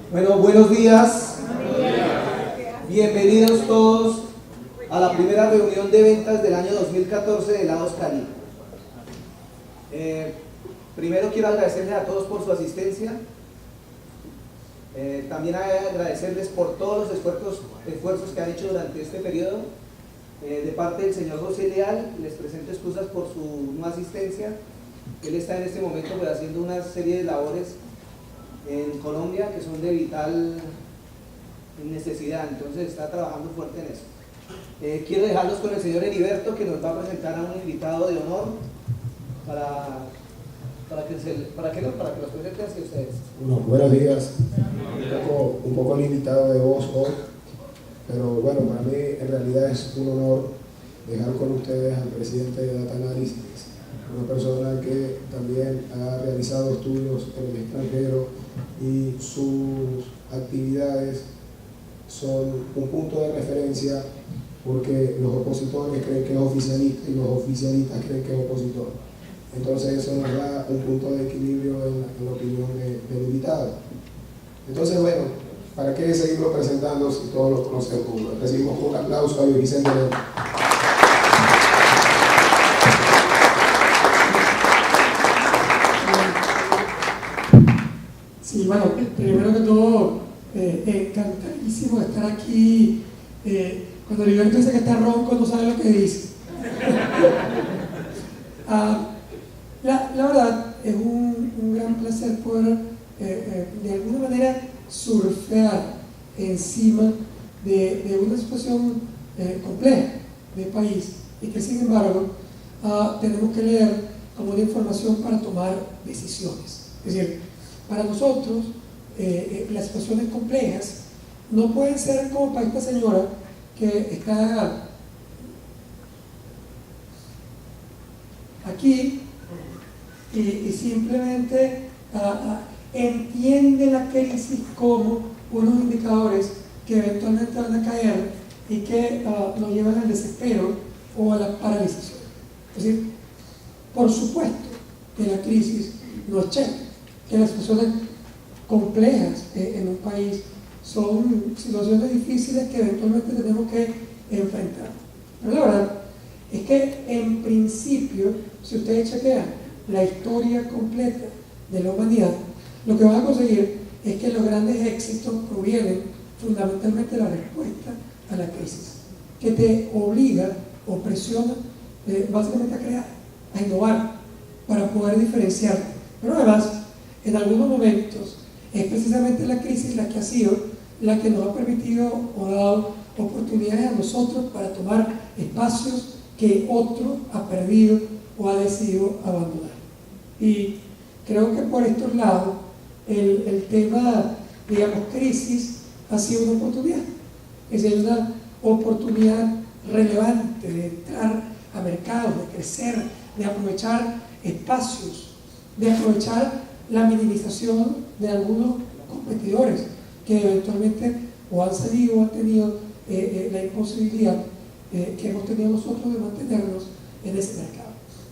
Bueno, buenos días. Bienvenidos todos a la primera reunión de ventas del año 2014 de Helados Cali. Primero quiero agradecerles a todos por su asistencia. También agradecerles por todos los esfuerzos que han hecho durante este periodo. De parte del señor José Leal, les presento excusas por su no asistencia. Él está en este momento haciendo una serie de labores en Colombia que son de vital necesidad, entonces está trabajando fuerte en eso. Quiero dejarlos con el señor Heriberto, que nos va a presentar a un invitado de honor para que los presente hacia ustedes. Bueno, buenos días. Un poco limitado de voz hoy, pero bueno, para mí en realidad es un honor dejar con ustedes al presidente de Data Analysis, una persona que también ha realizado estudios en el extranjero y sus actividades son un punto de referencia, porque los opositores creen que es oficialista y los oficialistas creen que es opositor. Entonces eso nos da un punto de equilibrio en la opinión del invitado. Entonces, bueno, ¿para qué seguirlo presentando si todos lo conocemos? Recibimos un aplauso a Luis Vicente León. Sí, bueno, primero que todo, encantadísimo de estar aquí. Cuando Heriberto dice que está ronco, no sabe lo que dice. La verdad, es un gran placer poder, de alguna manera, surfear encima de una situación compleja de país, y que sin embargo tenemos que leer como una información para tomar decisiones. Es decir, para nosotros las situaciones complejas no pueden ser como para esta señora que está aquí y simplemente entiende la crisis como unos indicadores que eventualmente van a caer y que nos llevan al desespero o a la paralización. Es decir, por supuesto que la crisis no es chévere, que las situaciones complejas en un país son situaciones difíciles que eventualmente tenemos que enfrentar. Pero la verdad es que en principio, si ustedes chequean la historia completa de la humanidad, lo que van a conseguir es que los grandes éxitos provienen fundamentalmente de la respuesta a la crisis, que te obliga o presiona básicamente a crear, a innovar, para poder diferenciarte. Pero además, en algunos momentos, es precisamente la crisis la que ha sido la que nos ha permitido o dado oportunidades a nosotros para tomar espacios que otro ha perdido o ha decidido abandonar. Y creo que por estos lados el tema, digamos, crisis ha sido una oportunidad. Es decir, una oportunidad relevante de entrar a mercados, de crecer, de aprovechar espacios, de aprovechar la minimización de algunos competidores que eventualmente o han salido o han tenido la imposibilidad que hemos tenido nosotros de mantenernos en ese mercado.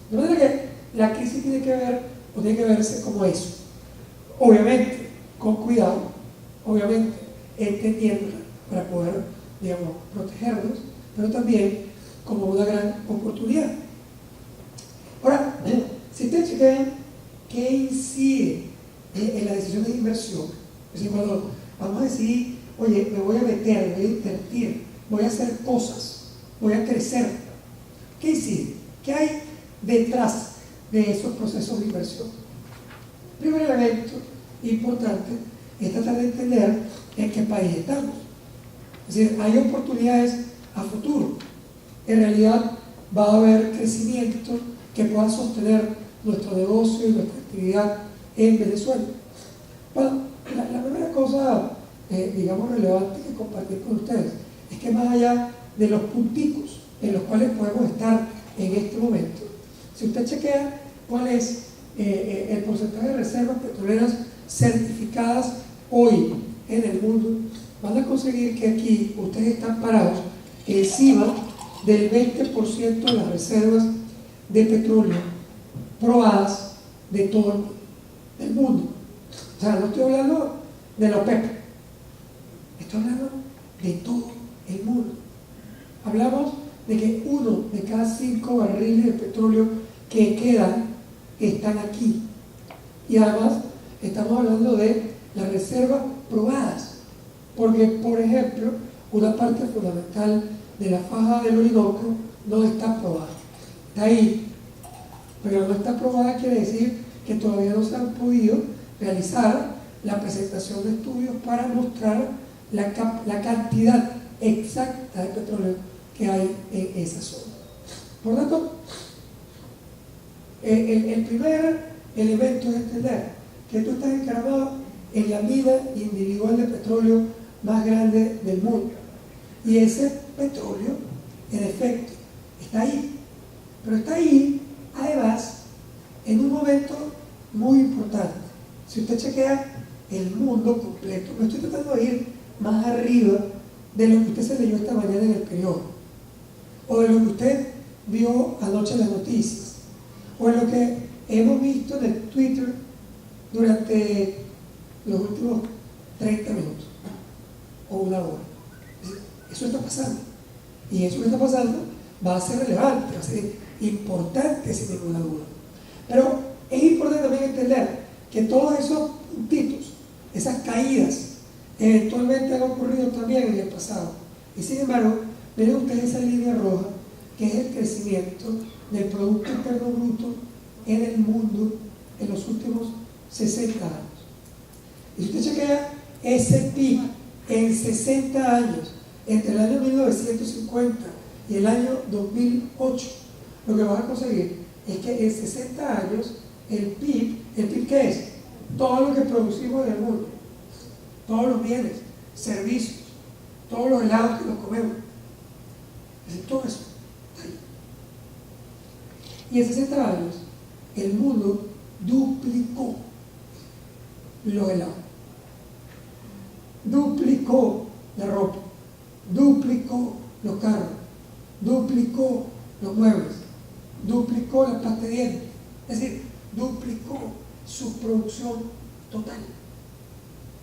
De manera que la crisis tiene que ver o tiene que verse como eso. Obviamente, con cuidado, obviamente, entendiéndola para poder, digamos, protegernos, pero también como una gran oportunidad. Ahora, si ustedes chequean qué incide en las decisiones de inversión, es decir, cuando vamos a decir, oye, me voy a meter, voy a invertir, voy a hacer cosas, voy a crecer, ¿qué incide? ¿Qué hay detrás de esos procesos de inversión? El primer elemento importante es tratar de entender en qué país estamos. Es decir, hay oportunidades a futuro. En realidad va a haber crecimiento que pueda sostener nuestro negocio y nuestra actividad en Venezuela. Bueno, la primera cosa, digamos, relevante que compartir con ustedes es que más allá de los punticos en los cuales podemos estar en este momento, si usted chequea cuál es el porcentaje de reservas petroleras certificadas hoy en el mundo, van a conseguir que aquí ustedes están parados encima del 20% de las reservas de petróleo probadas de todo el mundo. O sea, no estoy hablando de la OPEP, Estoy hablando de todo el mundo. Hablamos de que 1 de cada 5 barriles de petróleo que quedan están aquí. Y además estamos hablando de las reservas probadas. Porque, por ejemplo, una parte fundamental de la faja del Orinoco no está probada. Está ahí. Pero no está probada quiere decir que todavía no se han podido realizar la presentación de estudios para mostrar la cantidad exacta de petróleo que hay en esa zona. Por lo tanto, el primer elemento es entender que tú estás encaramado en la mina individual de petróleo más grande del mundo. Y ese petróleo, en efecto, está ahí. Pero está ahí, además, en un momento muy importante. Si usted chequea el mundo completo, me estoy tratando de ir más arriba de lo que usted se leyó esta mañana en el periódico, o de lo que usted vio anoche en las noticias, o en lo que hemos visto en el Twitter durante los últimos 30 minutos o una hora. Eso está pasando, y eso que está pasando va a ser relevante, va a ser importante sin ninguna duda. Pero es importante también entender que todos esos puntitos, esas caídas, eventualmente han ocurrido también en el pasado. Y sin embargo, miren ustedes esa línea roja, que es el crecimiento del Producto Interno Bruto en el mundo en los últimos 60 años. Y si usted chequea ese PIB en 60 años, entre el año 1950 y el año 2008, lo que vas a conseguir es que en 60 años el PIB ¿qué es? Todo lo que producimos en el mundo, todos los bienes, servicios, todos los helados que nos comemos, es decir, todo eso está ahí. Y en 60 años el mundo duplicó los helados, duplicó la ropa, duplicó los carros, duplicó los muebles, duplicó la pasta de dientes, es decir, duplicó su producción total.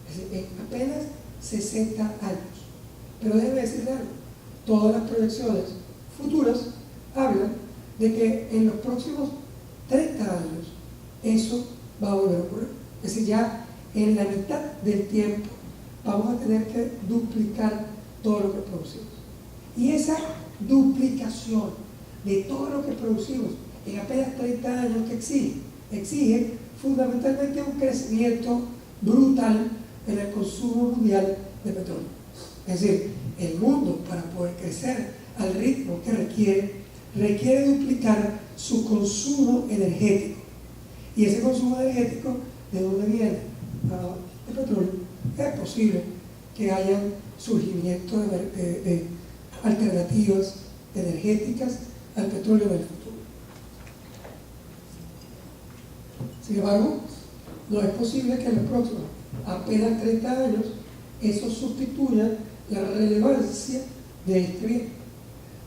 Es decir, en apenas 60 años. Pero déjeme decirle algo, todas las proyecciones futuras hablan de que en los próximos 30 años eso va a volver a ocurrir. Es decir, ya en la mitad del tiempo vamos a tener que duplicar todo lo que producimos. Y esa duplicación de todo lo que producimos en apenas 30 años que exige fundamentalmente un crecimiento brutal en el consumo mundial de petróleo. Es decir, el mundo, para poder crecer al ritmo que requiere duplicar su consumo energético. Y ese consumo energético, ¿de dónde viene? De petróleo. Es posible que haya surgimiento de alternativas energéticas al petróleo en el futuro. Sin embargo, no es posible que en los próximos apenas 30 años eso sustituya la relevancia de este bien.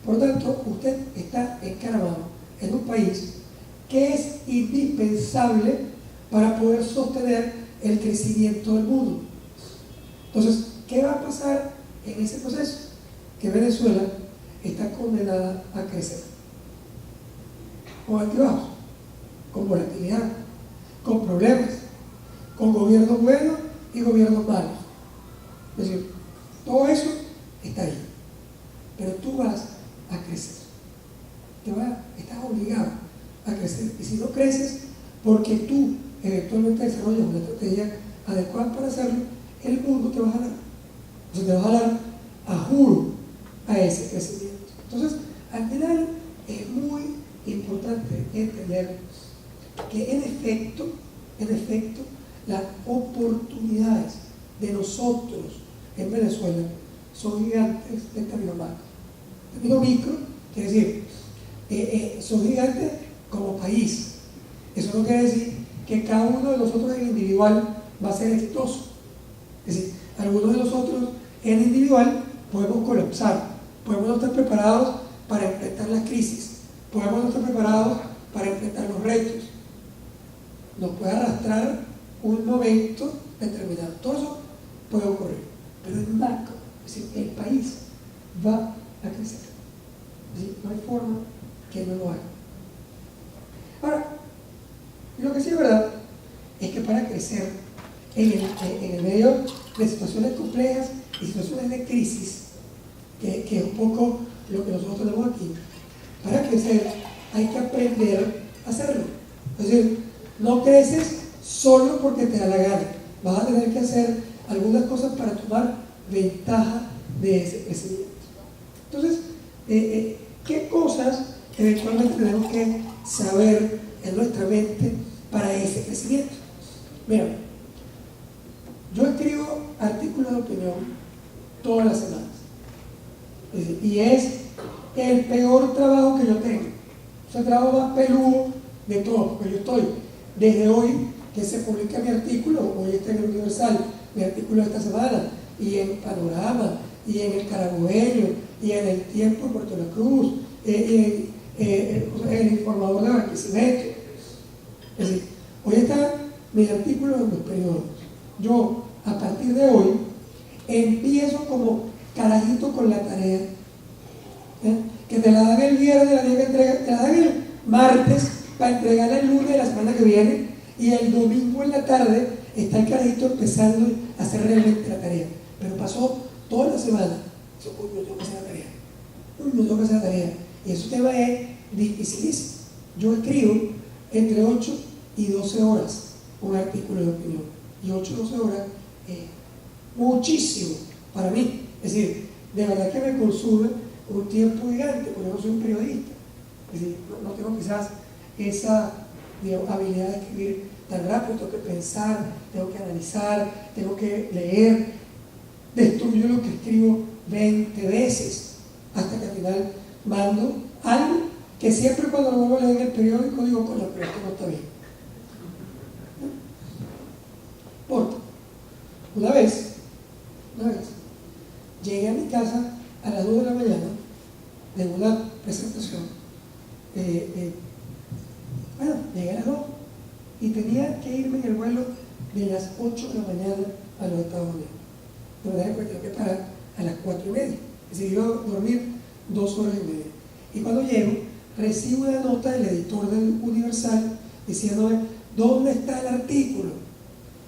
Por tanto, usted está encaramado en un país que es indispensable para poder sostener el crecimiento del mundo. Entonces, ¿qué va a pasar en ese proceso? Que Venezuela está condenada a crecer con altibajos, con volatilidad, con problemas, con gobiernos buenos y gobiernos malos. Es decir, todo eso está ahí, pero tú vas a crecer, estás obligado a crecer. Y si no creces porque tú eventualmente desarrollas una estrategia adecuada para hacerlo, el mundo te va a jalar. Entonces te va a jalar a juro a ese crecimiento. Entonces, al final es muy importante entender que en efecto, las oportunidades de nosotros en Venezuela son gigantes del tamaño macro. El tamaño micro, quiere decir, son gigantes como país. Eso no quiere decir que cada uno de nosotros en individual va a ser exitoso. Es decir, algunos de nosotros en individual podemos colapsar, podemos no estar preparados para enfrentar las crisis, podemos no estar preparados para enfrentar los retos. Nos puede arrastrar un momento determinado. Todo eso puede ocurrir. pero en macro, es decir, el país va a crecer. Es decir, no hay forma que no lo haga. Ahora, lo que sí es verdad es que para crecer en el medio de situaciones complejas y situaciones de crisis, que es un poco lo que nosotros tenemos aquí, para crecer hay que aprender a hacerlo. Es decir, no creces solo porque te da la gana. Vas a tener que hacer algunas cosas para tomar ventaja de ese crecimiento. Entonces, ¿qué cosas eventualmente tenemos que saber en nuestra mente para ese crecimiento? Mira, yo escribo artículos de opinión todas las semanas. Y es el peor trabajo que yo tengo. Es el trabajo más peludo de todos, porque yo estoy desde hoy que se publica mi artículo, hoy está en el Universal, mi artículo de esta semana, y en Panorama, y en el Carabobeño, y en el Tiempo de Puerto La Cruz, y en el Informador de Barquisimeto. Es decir, hoy está mi artículo en los periódicos. Yo, a partir de hoy, empiezo como carajito con la tarea, que te la dan el viernes, te la dan el martes para entregarla el lunes de la semana que viene, y el domingo en la tarde está el carajito empezando a hacer realmente la tarea. Pero pasó toda la semana, no tengo que hacer la tarea, no tengo que hacer la tarea, y ese tema es dificilísimo. Yo escribo entre 8 y 12 horas un artículo de opinión, y 8 o 12 horas es muchísimo para mí. Es decir, de verdad que me consume un tiempo gigante, porque yo soy un periodista. Es decir, no tengo quizás esa, digamos, habilidad de escribir tan rápido, tengo que pensar, tengo que analizar, tengo que leer, destruyo lo que escribo 20 veces, hasta que al final mando algo que siempre cuando lo vuelvo a leer en el periódico digo, coño, pero esto no está bien. Porque una vez, llegué a mi casa a las 2 de la mañana de una presentación. Llegué a las 2 y tenía que irme en el vuelo de las 8 de la mañana a los Estados Unidos. De manera que tengo que parar a las 4:30. Es decir, iba a dormir 2 horas y media. Y cuando llego, recibo una nota del editor del Universal diciéndome, ¿dónde está el artículo?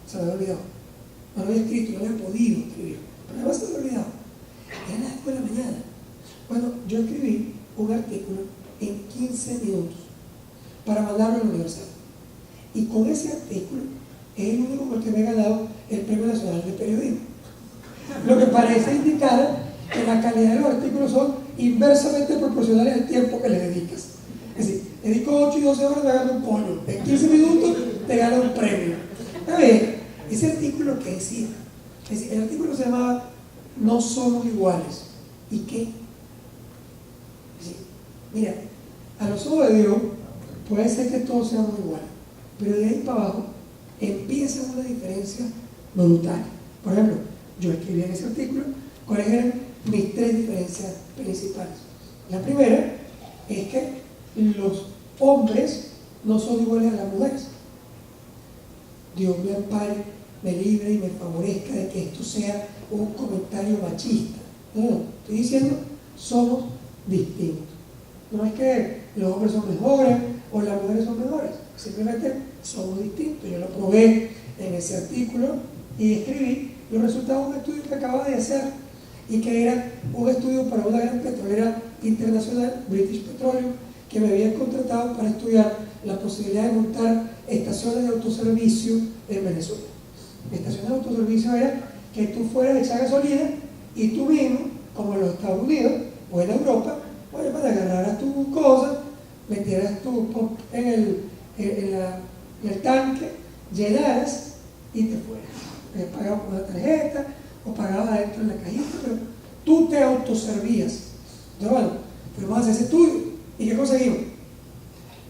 Se me había olvidado. No lo había escrito, no había podido escribir. Pero además se me había olvidado. Era las 2 de la mañana. Bueno, yo escribí un artículo en 15 minutos para mandarlo al Universal. Y con ese artículo es el único con el que me he ganado el Premio Nacional de Periodismo. Lo que parece indicar que la calidad de los artículos son inversamente proporcionales al tiempo que le dedicas. Es decir, dedico 8 y 12 horas, me gano un pollo. En 15 minutos te gano un premio. A ver, ese artículo que decía, es decir, el artículo se llamaba No somos iguales. ¿Y qué? Es decir, mira, a los ojos de Dios puede ser que todos seamos iguales, pero de ahí para abajo empieza una diferencia brutal. Por ejemplo, yo escribí en ese artículo cuáles eran mis 3 diferencias principales. La primera es que los hombres no son iguales a las mujeres. Dios me ampare, me libre y me favorezca de que esto sea un comentario machista. No, estoy diciendo, somos distintos. No es que los hombres son mejores o las mujeres son mejores, simplemente somos distintos. Yo lo probé en ese artículo y escribí los resultados de un estudio que acababa de hacer, y que era un estudio para una gran petrolera internacional, British Petroleum, que me habían contratado para estudiar la posibilidad de montar estaciones de autoservicio en Venezuela. Estaciones de autoservicio era que tú fueras a echar gasolina y tú mismo, como en los Estados Unidos o en Europa, bueno, para agarraras tus cosas, metieras tu pop en el tanque, llenaras y te fueras. Pagabas con una tarjeta o pagabas adentro en la cajita, pero tú te autoservías. Entonces, bueno, fuimos a hacer ese estudio. ¿Y qué conseguimos?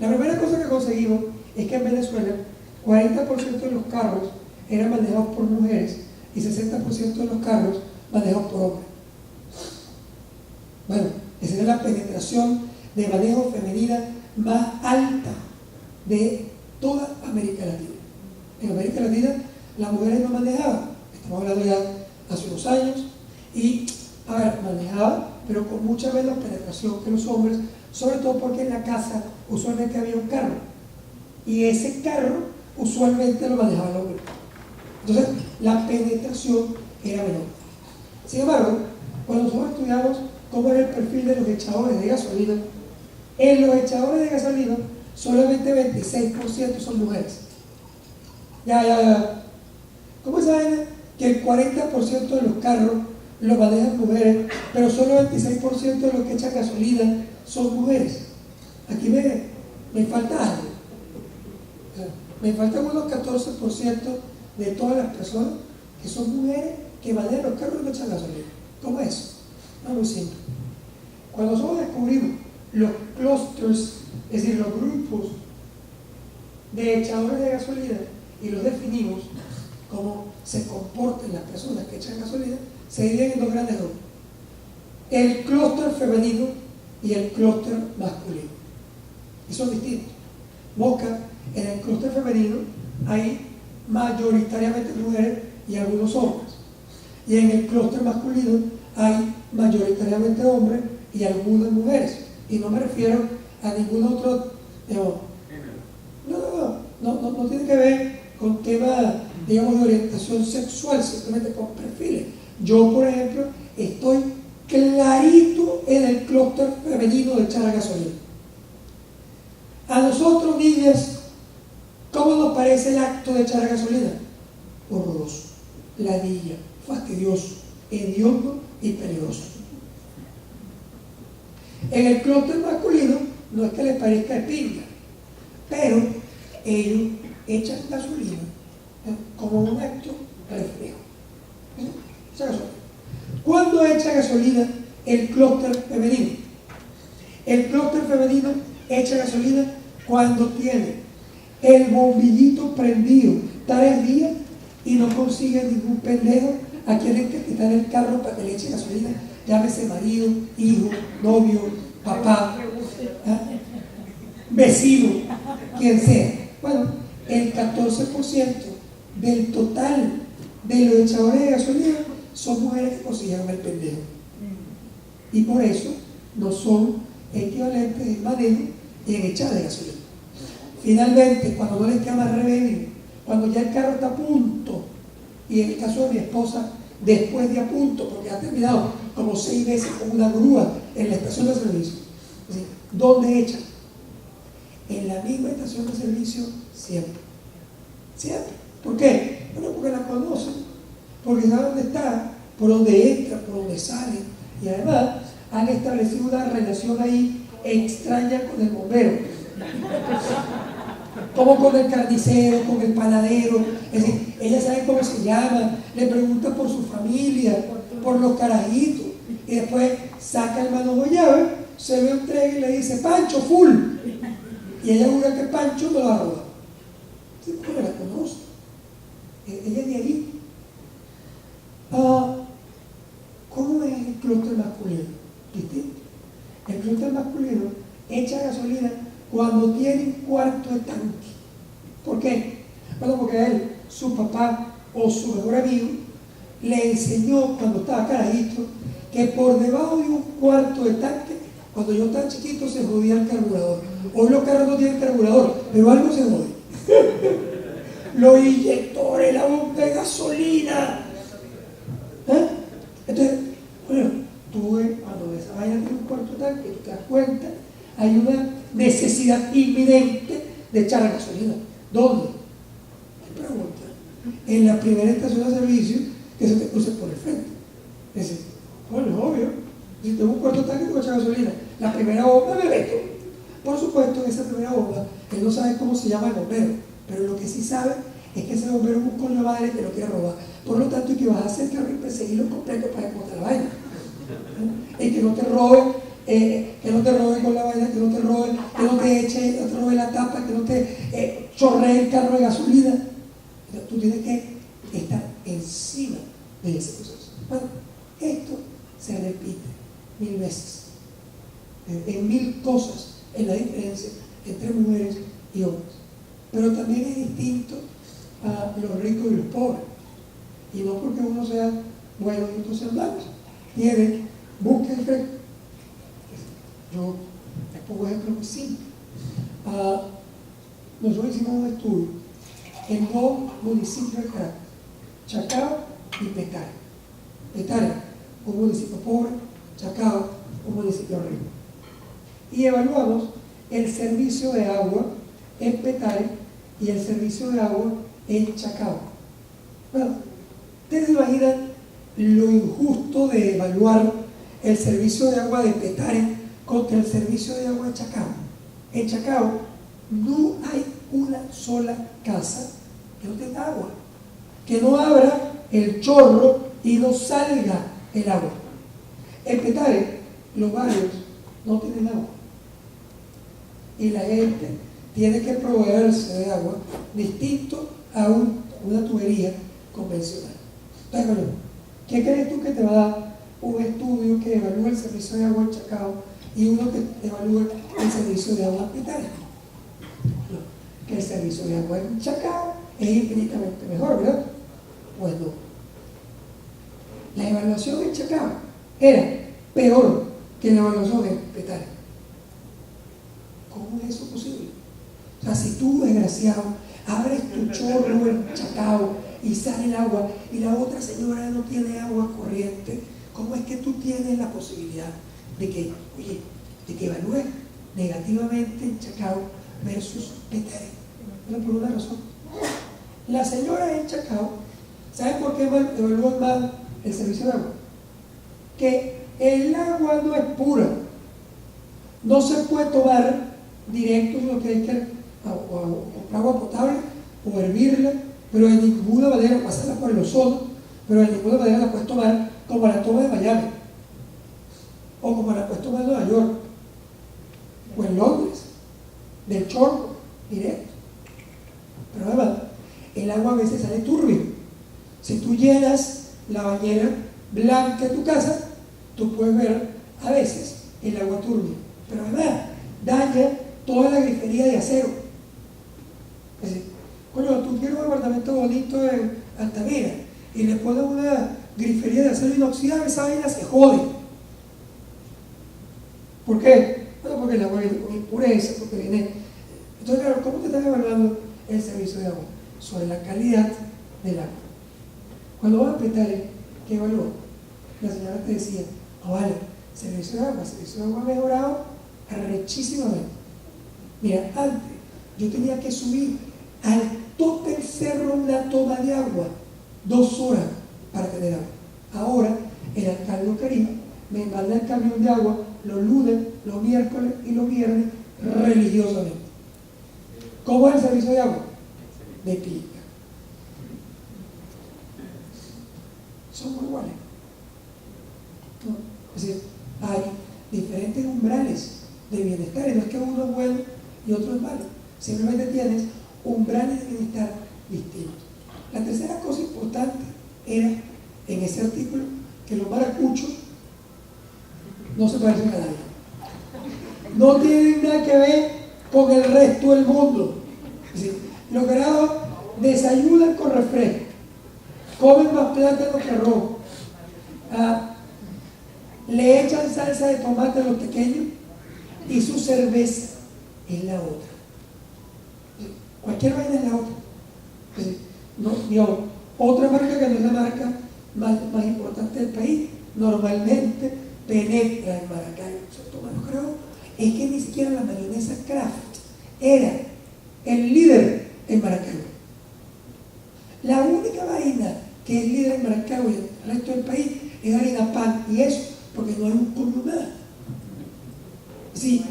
La primera cosa que conseguimos es que en Venezuela 40% de los carros eran manejados por mujeres y 60% de los carros manejados por hombres. Bueno, esa era la penetración de manejo femenina más alta de toda América Latina. En América Latina las mujeres no manejaban, estamos hablando ya hace unos años y, a ver, manejaba, pero con mucha menos penetración que los hombres, sobre todo porque en la casa usualmente había un carro y ese carro usualmente lo manejaba el hombre. Entonces, la penetración era menor. Sin embargo, cuando nosotros estudiamos cómo era el perfil de los echadores de gasolina, en los echadores de gasolina solamente 26% son mujeres. Ya. ¿Cómo saben que el 40% de los carros los manejan mujeres, pero solo 26% de los que echan gasolina son mujeres? Aquí me falta algo. Me faltan unos 14% de todas las personas que son mujeres que manejan los carros y no echan gasolina. ¿Cómo es eso? No, muy simple. Cuando nosotros descubrimos los clusters, es decir, los grupos de echadores de gasolina y los definimos como se comportan las personas que echan gasolina, se dividen en dos grandes grupos: el clúster femenino y el clúster masculino. Y son distintos. Mosca, en el clúster femenino hay mayoritariamente mujeres y algunos hombres, y en el clúster masculino hay mayoritariamente hombres y algunas mujeres. Y no me refiero a ningún otro, no tiene que ver con temas, digamos, de orientación sexual, simplemente con perfiles. Yo, por ejemplo, estoy clarito en el clúster femenino de echar gasolina. A nosotros, niñas, ¿cómo nos parece el acto de echar gasolina? Horroroso, ladilla, fastidioso, hediondo y peligroso. En el clúster masculino no es que les parezca de pinga, pero ellos echan gasolina como un acto reflejo. ¿Cuándo echa gasolina el clúster femenino? El clúster femenino echa gasolina cuando tiene el bombillito prendido 3 días y no consigue ningún pendejo a quien hay que quitar el carro para que le eche gasolina, llámese marido, hijo, novio, papá, vecino, quien sea. Bueno, el 14% del total de los echadores de gasolina son mujeres que consiguieron el pendejo. Y por eso no son equivalentes en manejo y en echar de gasolina. Finalmente, cuando no les queda más remedio, cuando ya el carro está a punto, y en el caso de mi esposa, después de a punto, porque ha terminado como 6 veces con una grúa en la estación de servicio, ¿dónde echan? En la misma estación de servicio siempre. Siempre. ¿Por qué? Bueno, porque la conocen, porque saben dónde está, por dónde entra, por dónde sale, y además han establecido una relación ahí extraña con el bombero, como con el carnicero, con el panadero. Es decir, ella sabe cómo se llama, le pregunta por su familia, por los carajitos, y después saca el manojo llave, se ve un tren y le dice: Pancho, full. Y ella jura que Pancho no la roba. Sí, porque la conoce. Ella es de ahí. ¿Cómo es el clúster masculino? Distinto. El clúster masculino echa gasolina cuando tiene un cuarto de tanque. ¿Por qué? Bueno, porque a él, su papá o su mejor amigo le enseñó cuando estaba carajito que por debajo de un cuarto de tanque, cuando yo estaba chiquito, se jodía el carburador. Hoy los carros no tienen carburador, pero algo se jode. Los inyectores, la bomba de gasolina. Entonces, bueno, tú cuando esa vaina tiene un cuarto de tanque, tú te das cuenta, hay una necesidad inminente de echar gasolina. ¿Dónde? ¿Qué pregunta? En la primera estación de servicio que se te cruce por el frente. Es decir, bueno, es obvio. Si tengo un cuarto de tanque, tengo que echar gasolina. La primera bomba me meto. Por supuesto, en esa primera bomba, él no sabe cómo se llama el bombero, pero lo que sí sabe es que ese bombero es un coño madre que lo quiere robar. Por lo tanto, y que vas a hacer que perseguirlo completo para encontrar la vaina. Y que no te robe, con la vaina, que no te robe, que no te eche, no te robe la tapa, que no te chorree el carro de gasolina. Entonces, tú tienes que estar encima de ese proceso. Bueno, esto se repite 1000 veces. En 1000 cosas en la diferencia entre mujeres y hombres. Pero también es distinto a los ricos y los pobres. Y no porque uno sea buenos y otros sean malos. Tiene busca y freno. Yo les pongo un ejemplo muy simple. Nosotros hicimos un estudio en 2 municipios de Caracas, Chacao y Petare. Petare, un municipio pobre, Chacao, un municipio rico. Y evaluamos el servicio de agua en Petare y el servicio de agua en Chacao. Bueno, ustedes se imaginan lo injusto de evaluar el servicio de agua de Petare contra el servicio de agua de Chacao. En Chacao no hay una sola casa que no tenga agua, que no abra el chorro y no salga el agua. En Petare los barrios no tienen agua y la gente tiene que proveerse de agua distinto a una tubería convencional. Entonces, bueno, ¿qué crees tú que te va a dar un estudio que evalúa el servicio de agua en Chacao y uno que evalúa el servicio de agua en Petare? No, que el servicio de agua en Chacao es infinitamente mejor, ¿verdad? Pues no. La evaluación en Chacao era peor que la evaluación en Petare. ¿Cómo es eso posible? O sea, si tú, desgraciado, abres tu chorro en Chacao y sale el agua y la otra señora no tiene agua corriente, ¿cómo es que tú tienes la posibilidad de que, oye, de que evalúes negativamente en Chacao versus Petare? Pero por una razón. La señora en Chacao, ¿sabe por qué evalúan mal el servicio de agua? Que el agua no es pura, no se puede tomar directo, sino que hay que comprar agua potable o hervirla, pero de ninguna manera pasarla por el ozono, pero de ninguna manera la puedes tomar como la toma de Miami o como la puedes tomar en Nueva York o en Londres, del chorro directo. Pero además, el agua a veces sale turbio. Si tú llenas la bañera blanca de tu casa, tú puedes ver a veces el agua turbia, pero además daña toda la grifería de acero. Es decir, coño, tú tienes un apartamento bonito en Altamira y le pones una grifería de acero inoxidable, esa vaina se jode. ¿Por qué? Bueno, porque el agua viene con impureza, porque viene. Entonces, claro, ¿cómo te están evaluando el servicio de agua? Sobre la calidad del agua. Cuando vas a Petare, ¿qué evaluó? La señora te decía, no vale, el servicio de agua ha mejorado arrechísimamente. Mira, antes yo tenía que subir al tope del cerro una toma de agua 2 horas para tener agua. Ahora el alcalde Karim me manda el camión de agua los lunes, los miércoles y los viernes religiosamente. ¿Cómo es el servicio de agua? De pica. Somos iguales. ¿No? Es decir, hay diferentes umbrales de bienestar, y no es que uno es bueno y otro es malo, simplemente tienes umbrales de bienestar distintos. La tercera cosa importante era en ese artículo que los maracuchos no se parecen a nadie, no tienen nada que ver con el resto del mundo. Es decir, los grados desayunan con refresco, comen más plátano que arroz, le echan salsa de tomate a los pequeños y su cerveza es la otra. Cualquier vaina es la otra. No, otra marca que no es la marca más importante del país, normalmente penetra en Maracaibo. No creo, es que ni siquiera la mayonesa Kraft era el líder en Maracaibo. La única vaina que es líder en Maracaibo y en el resto del país es harina pan, y eso porque no hay un coño nada. Sí,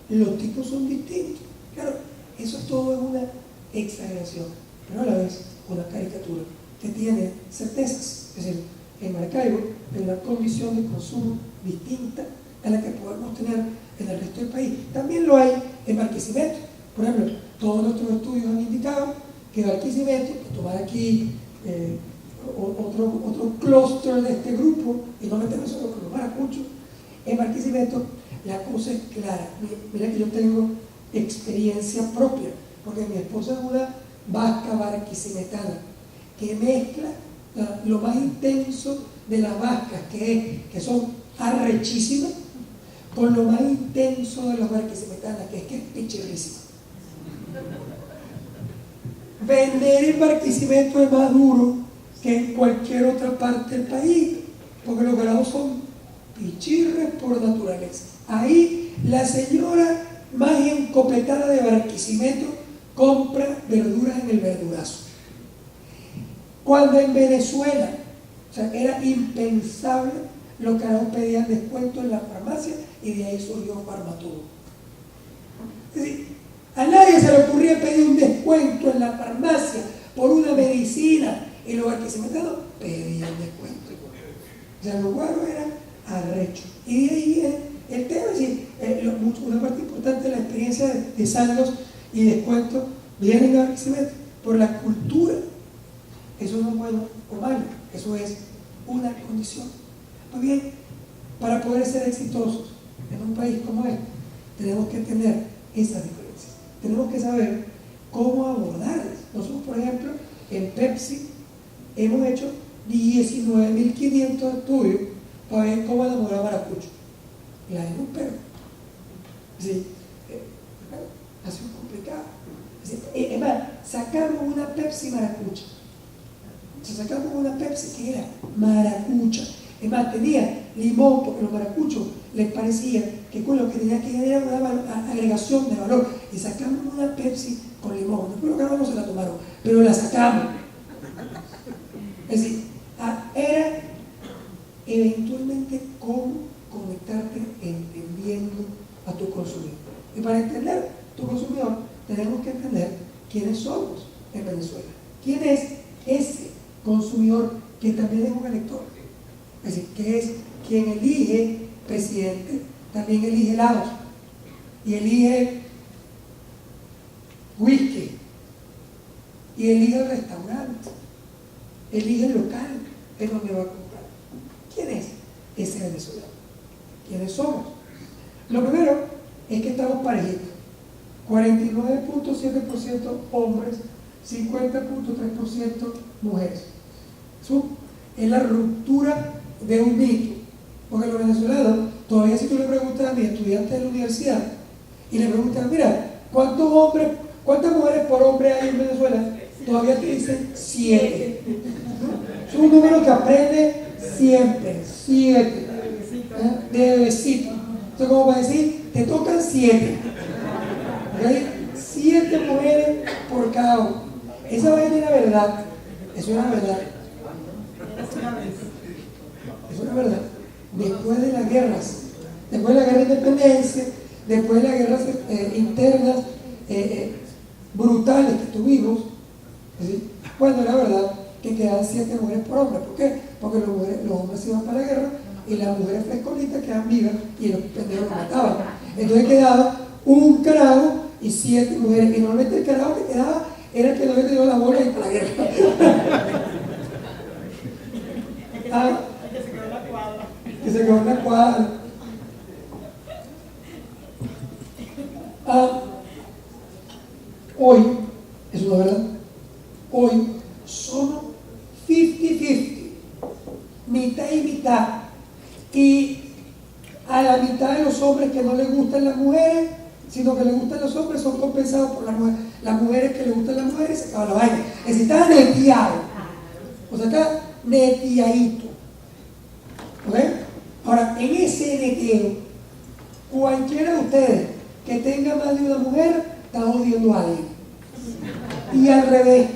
los tipos son distintos. Claro, eso todo es una exageración, pero a la vez una caricatura que tiene certezas. Es decir, en Maracaibo hay una condición de consumo distinta a la que podemos tener en el resto del país. También lo hay en Barquisimeto. Por ejemplo, todos nuestros estudios han indicado que Barquisimeto, por tomar aquí otro clúster de este grupo, y no metemos solo con los maracuchos, en Barquisimeto la cosa es clara. Mira que yo tengo experiencia propia, porque mi esposa es una vasca barquisimetana que mezcla lo más intenso de las vascas, que son arrechísimas, con lo más intenso de los barquisimetas, que es pichirrísimo. Vender en Barquisimeto es más duro que en cualquier otra parte del país, porque los grados son pichirres por naturaleza. Ahí la señora más encopetada de Barquisimeto compra verduras en el verdurazo. Cuando en Venezuela, o sea, era impensable, los carajos pedían descuento en la farmacia y de ahí surgió Farmatodo. Es decir, a nadie se le ocurría pedir un descuento en la farmacia por una medicina y los barquisimetanos pedían descuento. O sea, los guaros eran arrechos. Y de ahí viene el tema, es decir, una parte importante de la experiencia de saldos y descuentos viene de Barquisimeto por la cultura. Eso no es bueno o malo, eso es una condición. Muy bien, para poder ser exitosos en un país como este, tenemos que tener esas diferencias. Tenemos que saber cómo abordarlas. Nosotros, por ejemplo, en Pepsi hemos hecho 19.500 estudios para ver cómo enamorar a maracucho. Y la gente es un perro. Sí, ha sido complicado. Es más, sacamos una Pepsi maracucha. Sacamos una Pepsi que era maracucha. Es más, tenía limón, porque los maracuchos les parecía que con lo que tenía que era una agregación de valor. Y sacamos una Pepsi con limón. Después los carros no se la tomaron, pero la sacamos. Es decir, era eventualmente cómo conectarte entendiendo a tu consumidor. Y para entender tu consumidor, tenemos que entender quiénes somos en Venezuela. ¿Quién es ese consumidor que también es un elector? Es decir, que es quien elige presidente, también elige helados y elige whisky y elige el restaurante, elige el local en donde va a comprar. ¿Quién es ese venezolano? ¿Quiénes somos? Lo primero es que estamos parejitos. 49.7% hombres, 50.3% mujeres. Eso es la ruptura de un mito. Porque los venezolanos, todavía si tú le preguntas a mi estudiante de la universidad y le preguntas, mira, ¿cuántas mujeres por hombre hay en Venezuela? Todavía te dicen 7. Es un número que aprende siempre, 7. De bebecito. Entonces, como para decir, te tocan 7. ¿Okay? 7 mujeres por cada uno. Esa vaina es la verdad. Eso es una verdad. Es una verdad. Después de las guerras, después de la guerra de independencia, después de las guerras internas brutales que tuvimos, ¿sí? Bueno, la verdad que quedaban 7 mujeres por hombre. ¿Por qué? Porque los hombres se iban para la guerra y las mujeres frescolitas quedaban vivas y los pendejos los mataban. Entonces quedaba un carajo y 7 mujeres. Y normalmente el carajo que quedaba era el que no había tenido la bola y para la guerra. Que se quedó en la cuadra. Hoy, eso no es verdad, hoy somos 50-50, mitad y mitad. Y a la mitad de los hombres que no les gustan las mujeres, sino que les gustan los hombres, son compensados por las mujeres. Las mujeres que les gustan las mujeres, se acaba la vaina. Es decir, está neteado. O sea, está neteadito. ¿Ok? Ahora, en ese neteo, cualquiera de ustedes que tenga más de una mujer, está odiando a alguien. Y al revés,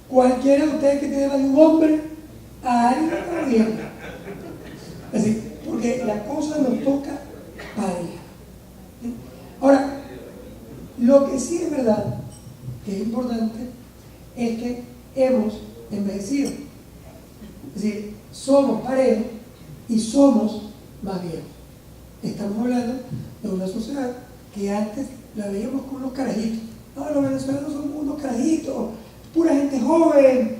cualquiera de ustedes que tiene más de un hombre, a alguien está odiando. Es decir, porque la cosa nos toca pareja. Ahora, lo que sí es verdad, que es importante, es que hemos envejecido. Es decir, somos parejos y somos más viejos. Estamos hablando de una sociedad que antes la veíamos con unos carajitos. No, los venezolanos son unos carajitos, pura gente joven,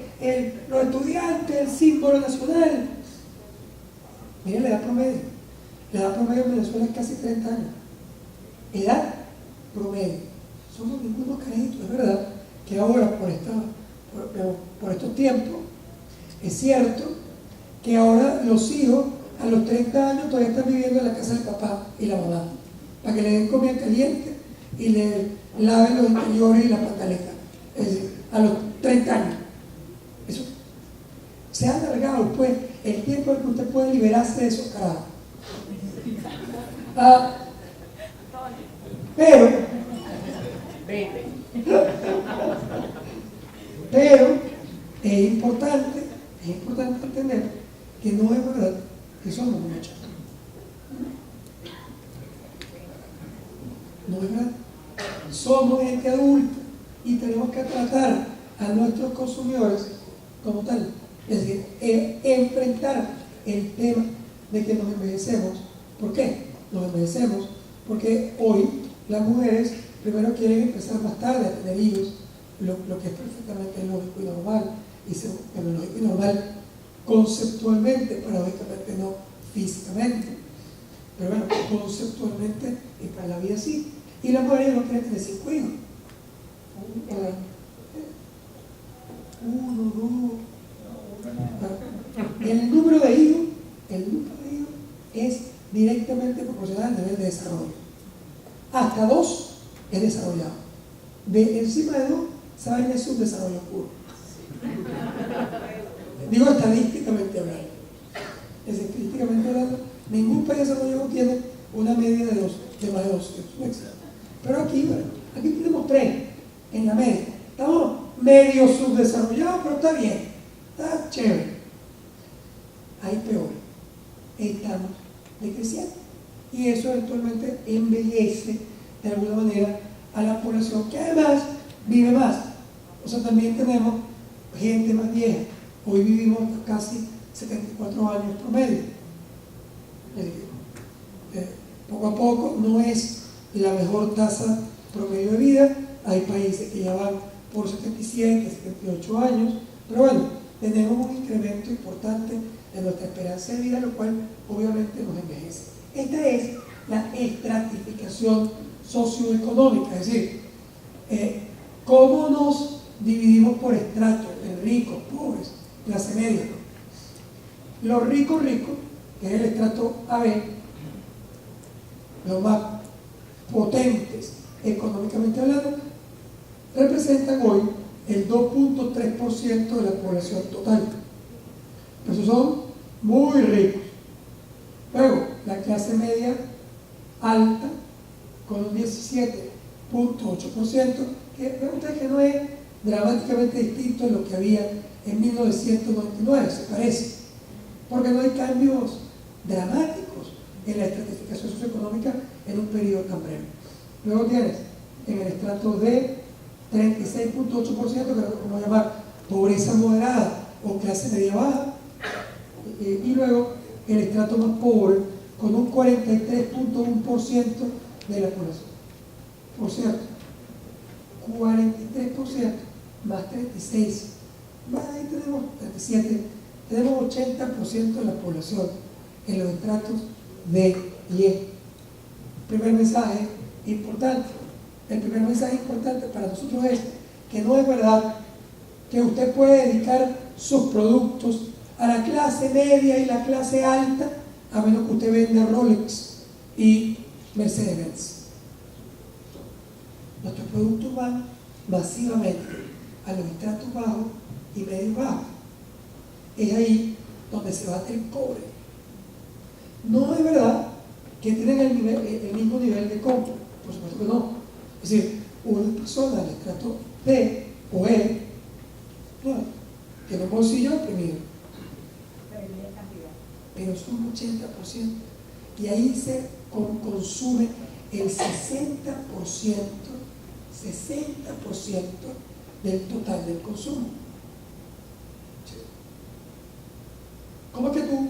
los estudiantes, el símbolo nacional. Miren la edad promedio. La edad promedio en Venezuela es casi 30 años. Edad promedio. Somos ningunos carajitos. Es verdad que ahora, por estos tiempos, Es cierto que ahora los hijos a los 30 años todavía están viviendo en la casa del papá y la mamá, para que le den comida caliente y le laven los interiores y la pantaleta. Es decir, a los 30 años. Eso se ha alargado pues el tiempo en que usted puede liberarse de esos carajos. Pero es importante entender que no es verdad que somos unos chatos. No es verdad. Somos gente adulta y tenemos que tratar a nuestros consumidores como tal. Es decir, enfrentar el tema de que nos envejecemos. ¿Por qué? Nos envejecemos porque hoy las mujeres primero quieren empezar más tarde a tener hijos, lo que es perfectamente lógico y normal, y lógico y normal conceptualmente, paradójicamente no físicamente, pero bueno, conceptualmente y para la vida sí. Y las mujeres no quieren tener 5 hijos. 1, 2. El número de hijos es directamente proporcional al nivel de desarrollo. Hasta 2 es desarrollado. Encima de 2, saben, es un desarrollo puro. Digo estadísticamente hablando. Estadísticamente hablando, ningún país desarrollado tiene una media de más de 2. Pero aquí, bueno, aquí tenemos 3 en la media. Estamos medio subdesarrollados, pero está bien. Está chévere. Hay peor. Estamos decreciendo. Y eso eventualmente embellece de alguna manera a la población, que además vive más. O sea, también tenemos gente más vieja. Hoy vivimos casi 74 años promedio. Poco a poco no es la mejor tasa promedio de vida. Hay países que ya van por 77, 78 años, pero bueno, tenemos un incremento importante en nuestra esperanza de vida, lo cual obviamente nos envejece. Esta es la estratificación socioeconómica, es decir, cómo nos dividimos por estratos, en ricos, pobres, clase media. Los ricos, que es el estrato AB, los más potentes económicamente hablando, representan hoy el 2.3% de la población total. Esos son muy ricos. Luego, la clase media alta, con un 17.8%, que pregunta que no es dramáticamente distinto a lo que había en 1999, se parece, porque no hay cambios dramáticos en la estratificación socioeconómica en un periodo tan breve. Luego tienes en el estrato D 36.8%, que es lo que vamos a llamar pobreza moderada o clase media baja, y luego el estrato más pobre con un 43.1% de la población. Por cierto, 43% más 36, más ahí tenemos 37, tenemos 80% de la población en los estratos D y E. Primer mensaje importante. El primer mensaje importante para nosotros es que no es verdad que usted puede dedicar sus productos a la clase media y la clase alta, a menos que usted venda Rolex y Mercedes-Benz. Nuestros productos van masivamente a los estratos bajos y medios bajos. Es ahí donde se bate el cobre. No es verdad que tienen el mismo nivel de compra, por supuesto que no. Es decir, una persona del estrato D o E tiene un bolsillo oprimido, pero son un 80%, y ahí se consume el 60% del total del consumo. ¿Cómo es que tú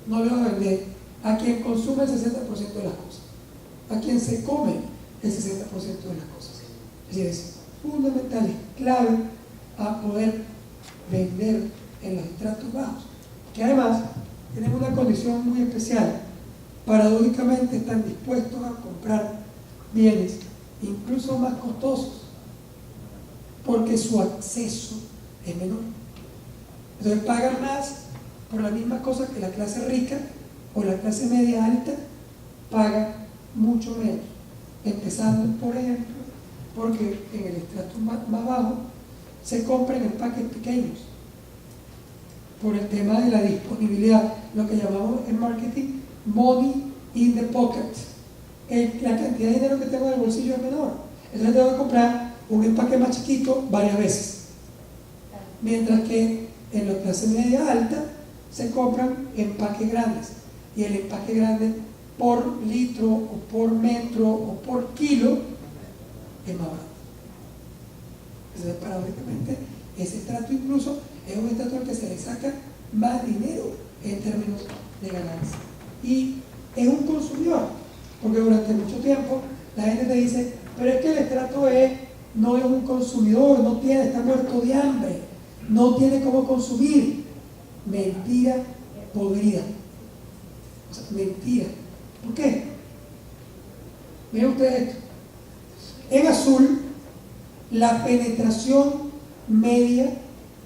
no le vas a vender a quien consume el 60% de las cosas, a quien se come el 60% de las cosas? Es decir, es fundamental, es clave a poder vender en los estratos bajos, que además tenemos una condición muy especial. Paradójicamente están dispuestos a comprar bienes incluso más costosos porque su acceso es menor. Entonces pagan más por la misma cosa que la clase rica o la clase media alta paga mucho menos. Empezando, por ejemplo, porque en el estrato más bajo se compran empaques pequeños por el tema de la disponibilidad, lo que llamamos en marketing money in the pocket. La cantidad de dinero que tengo en el bolsillo es menor, entonces tengo que comprar un empaque más chiquito varias veces, mientras que en la clase media alta se compran empaques grandes, y el empaque grande por litro o por metro o por kilo es más barato. Entonces, paradójicamente, ese estrato incluso es un estrato al que se le saca más dinero en términos de ganancia. Y es un consumidor, porque durante mucho tiempo la gente te dice, pero es que el estrato no es un consumidor, está muerto de hambre, no tiene cómo consumir. Mentira podrida. O sea, mentira. ¿Por qué? Miren ustedes esto. En azul, la penetración media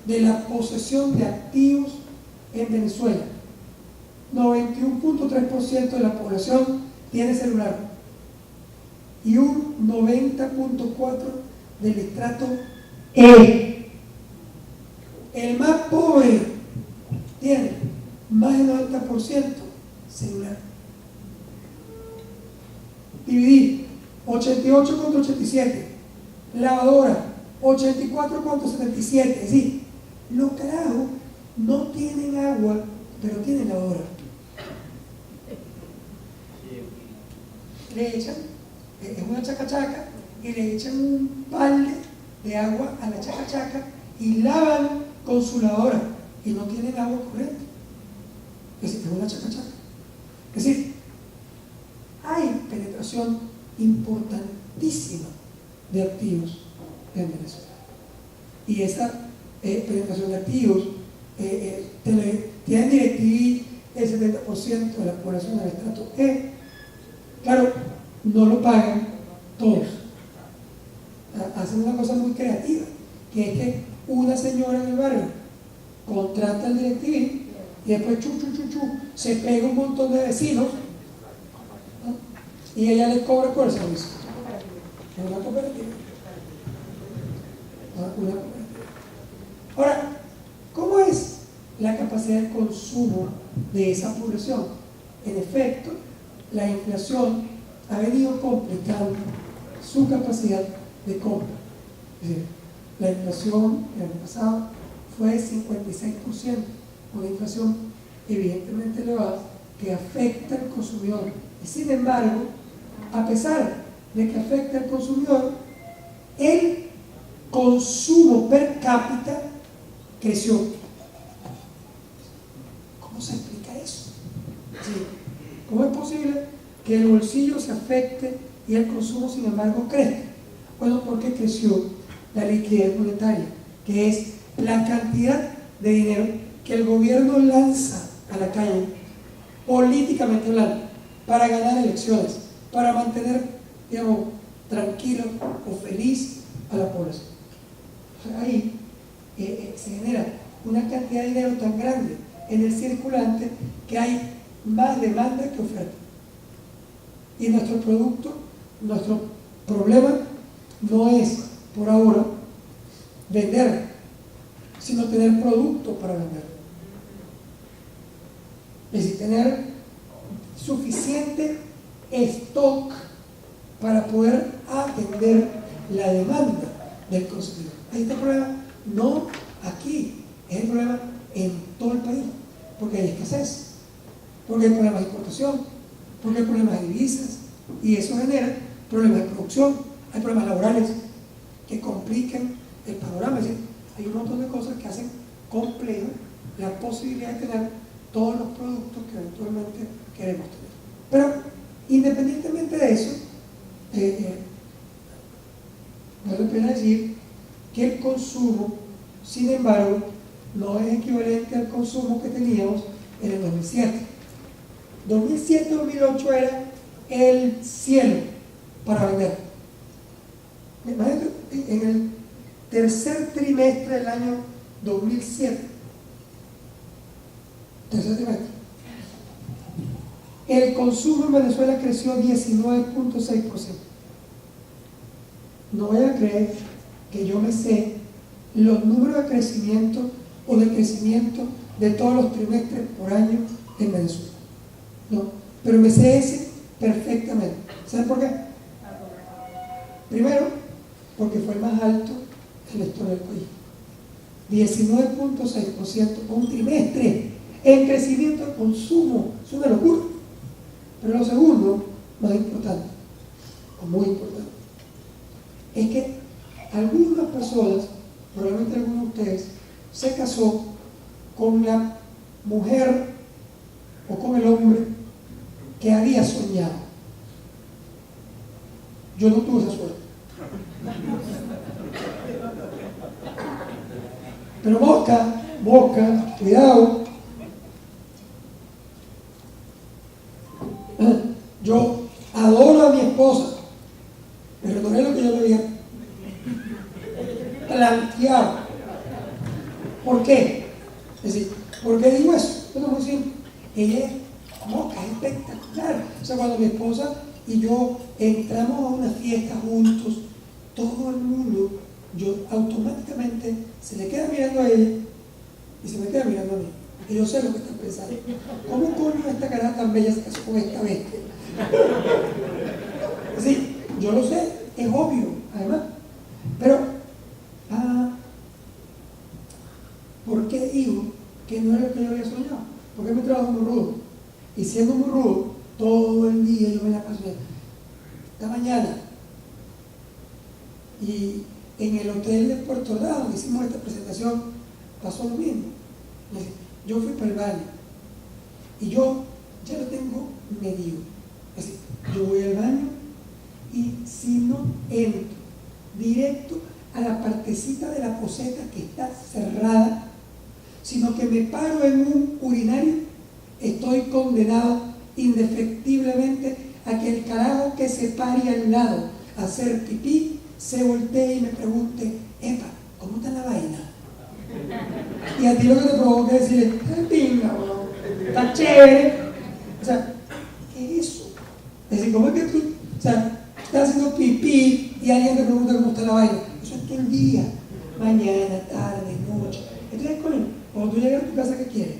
de la posesión de activos en Venezuela. 91.3% de la población tiene celular y un 90.4% del estrato E. El más pobre tiene más del 90% celular. Dividir 88 contra 87, lavadora 84 contra 77, es decir, los carajos no tienen agua, pero tienen lavadora. Le echan, es una chacachaca, y le echan un balde de agua a la chacachaca y lavan con su lavadora, y no tienen agua corriente. Es decir, es una chacachaca. Es decir, hay penetración importantísima de activos en Venezuela. Y esa penetración de activos tiene DirecTV el 70% de la población del estrato E. Claro, no lo pagan todos. Hacen una cosa muy creativa, que es que una señora en el barrio contrata el DirecTV y después se pega un montón de vecinos, ¿no? Y ella les cobra por el servicio. Es una cooperativa. Una cooperativa. Ahora, ¿cómo es la capacidad de consumo de esa población? En efecto, la inflación ha venido complicando su capacidad de compra. Es decir, la inflación el año pasado fue de 56%, una inflación evidentemente elevada que afecta al consumidor. Y sin embargo, a pesar de que afecta al consumidor, el consumo per cápita creció. ¿Cómo se explica eso? Sí. ¿Cómo es posible que el bolsillo se afecte y el consumo, sin embargo, crezca? Bueno, porque creció la liquidez monetaria, que es la cantidad de dinero que el gobierno lanza a la calle, políticamente hablando, para ganar elecciones, para mantener, digamos, tranquilo o feliz a la población. Ahí se genera una cantidad de dinero tan grande en el circulante que hay más demanda que oferta. Y nuestro problema no es, por ahora, vender, sino tener producto para vender. Es decir, tener suficiente stock para poder atender la demanda del consumidor. Ahí está el problema, no aquí, es el problema en todo el país, porque hay escasez, porque hay problemas de importación, porque hay problemas de divisas, y eso genera problemas de producción, hay problemas laborales que complican el panorama. Es decir, hay un montón de cosas que hacen compleja la posibilidad de tener todos los productos que eventualmente queremos tener. Pero independientemente de eso, vale la pena decir que el consumo, sin embargo, no es equivalente al consumo que teníamos en el 2007. 2007-2008 era el cielo para vender. Imagínate, en el tercer trimestre del año 2007, tercer trimestre. El consumo en Venezuela creció 19.6%. No voy a creer que yo me sé los números de crecimiento o de crecimiento de todos los trimestres por año en Venezuela. No, pero me sé ese perfectamente. ¿Saben por qué? Primero, porque fue el más alto en la historia del país. 19.6% un trimestre en crecimiento de consumo. Es una locura. Pero lo segundo, más importante, o muy importante, es que algunas personas, probablemente algunos de ustedes, se casó con la mujer o con el hombre que había soñado. Yo no tuve esa suerte. Pero mosca, cuidado. Yo adoro a mi esposa, pero no es lo que yo le había planteado. ¿Por qué? Es decir, ¿por qué digo eso? Bueno, muy simple. Ella es mosca, es espectacular. O sea, cuando mi esposa y yo entramos a una fiesta juntos, todo el mundo, yo automáticamente se le queda mirando a ella y se me queda mirando a mí. Porque yo sé lo que están pensando. ¿Cómo coño esta cara tan bella se casó con esta bestia? Sí, yo lo sé, es obvio, además. Pero, ¿por qué digo que no era lo que yo había soñado? Porque mi trabajo es muy rudo. Y siendo muy rudo, todo el día yo me la paso. Esta mañana, y en el hotel de Puerto Ordaz, donde hicimos esta presentación, pasó lo mismo. Yo fui para el baño y yo ya lo tengo medido. Es decir, yo voy al baño y si no entro directo a la partecita de la poseta que está cerrada, sino que me paro en un urinario, estoy condenado indefectiblemente a que el carajo que se pare al lado a hacer pipí se voltee y me pregunte: epa, ¿cómo está la vaina? Y a ti lo que te provoca es decirle: pinga, bro, está chévere. O sea, ¿qué es eso? Es decir, ¿cómo es que tú, o sea, estás haciendo pipí y alguien te pregunta cómo está la vaina? Eso es todo el día, mañana, tarde, noche. Entonces, coño, cuando tú llegas a tu casa, ¿qué quieres?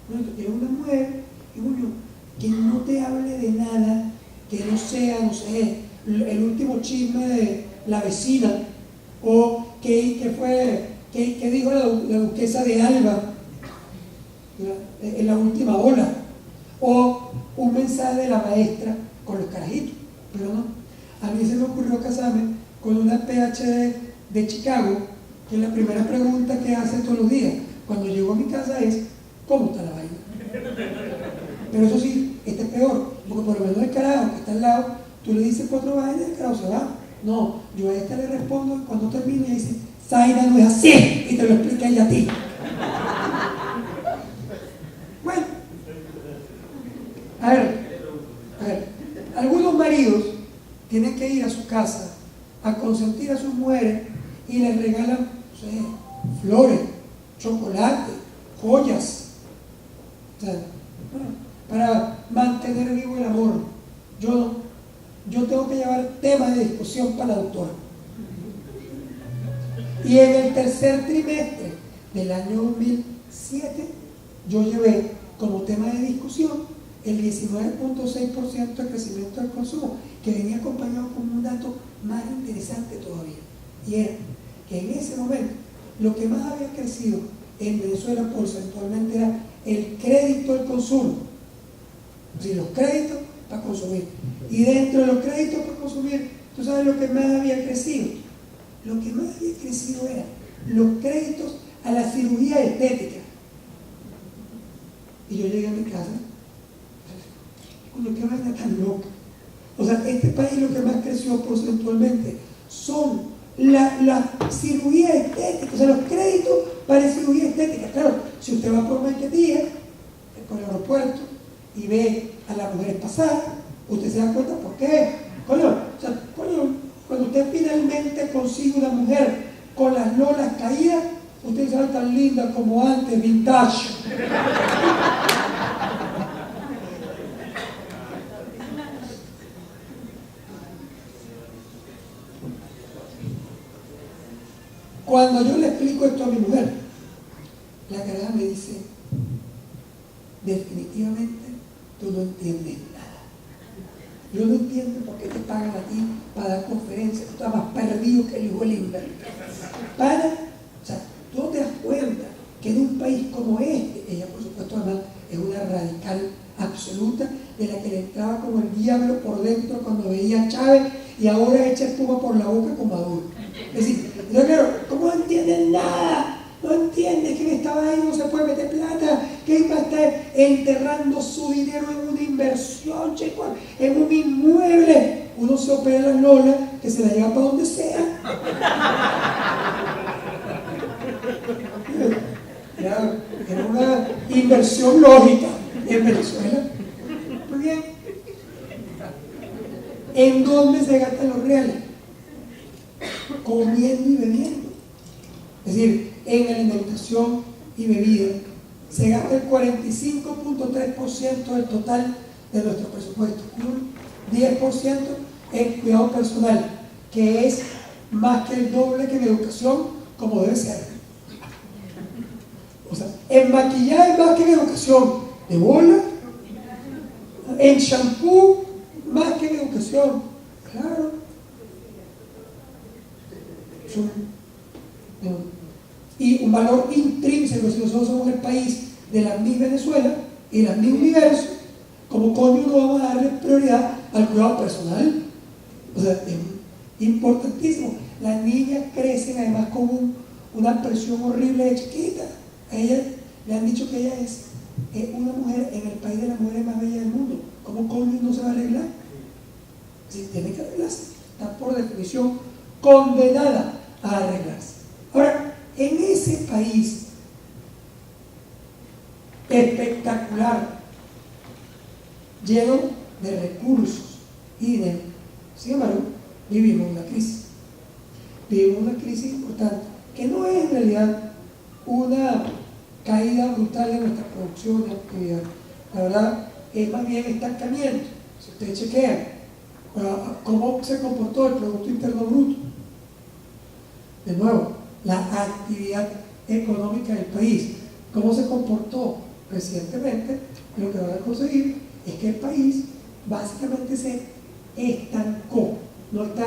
Bueno, tú quieres una mujer y coño, que no te hable de nada, que no sea, no sé, el último chisme de la vecina, o que dijo la duquesa de Alba en la última ola, o un mensaje de la maestra con los carajitos. Pero no, a mí se me ocurrió casarme con una PhD de Chicago, que la primera pregunta que hace todos los días cuando llego a mi casa es: ¿cómo está la vaina? Pero eso sí, este es peor, porque por lo menos el carajo que está al lado, tú le dices 4 vainas y el carajo se va. No, yo a esta le respondo cuando termine y dice: Zaina no es así, y te lo explica ella a ti. Bueno, a ver, algunos maridos tienen que ir a su casa a consentir a sus mujeres y les regalan, no sé, flores, chocolate, joyas, o sea, para mantener vivo el amor. Yo tengo que llevar temas de discusión para la doctora. Y en el tercer trimestre del año 2007, yo llevé como tema de discusión el 19.6% de crecimiento del consumo, que venía acompañado con un dato más interesante todavía. Y era que en ese momento lo que más había crecido en Venezuela porcentualmente era el crédito al consumo. Es decir, los créditos para consumir. Y dentro de los créditos para consumir, ¿tú sabes lo que más había crecido? Lo que más había crecido eran los créditos a la cirugía estética. Y yo llegué a mi casa, qué vaina tan loca. O sea, este país lo que más creció porcentualmente son la cirugía estética, o sea, los créditos para cirugía estética. Claro, si usted va por Maiquetía, por el aeropuerto, y ve a las mujeres pasar, usted se da cuenta por qué. Coño, cuando usted finalmente consigue una mujer con las lolas caídas, usted sabe tan linda como antes, vintage. Cuando yo le explico esto a mi mujer, la caraja me dice, definitivamente tú no entiendes nada. Yo no entiendo por qué te pagan a ti para dar conferencias. Tú estás más perdido que el hijo del inverno. O sea, tú no te das cuenta que en un país como este, ella por supuesto además es una radical absoluta, de la que le entraba como el diablo por dentro cuando veía a Chávez y ahora echa espuma por la boca con Maduro. Es decir, yo creo, ¿cómo no entienden nada? No entiendes que en esta vaina no se puede meter plata, que iba a estar enterrando su dinero en una inversión, chico, en un inmueble. Uno se opera las lolas que se la lleva para donde sea. Ya, era una inversión lógica en Venezuela. Muy bien. ¿En dónde se gastan los reales? Comiendo y bebiendo. Es decir, en alimentación y bebida se gasta el 45.3% del total de nuestro presupuesto, un 10% en cuidado personal, que es más que el doble que en educación, como debe ser. O sea, en maquillaje más que en educación, de bola, en shampoo más que en educación, claro. Y un valor intrínseco, si nosotros somos el país de la misma Venezuela y la misma universo, como coño no vamos a darle prioridad al cuidado personal. O sea, es importantísimo. Las niñas crecen además con una presión horrible de chiquita. A ella le han dicho que ella es una mujer en el país de las mujeres más bellas del mundo. ¿Cómo coño no se va a arreglar? Sí, tiene que arreglarse. Está por definición condenada a arreglarse. Ahora, en ese país espectacular, lleno de recursos y dinero, sin embargo, vivimos una crisis. Vivimos una crisis importante, que no es en realidad una caída brutal de nuestra producción y actividad. La verdad, es más bien estancamiento. Si ustedes chequean cómo se comportó el Producto Interno Bruto, de nuevo, la actividad económica del país, cómo se comportó recientemente, lo que van a conseguir es que el país básicamente se estancó, no está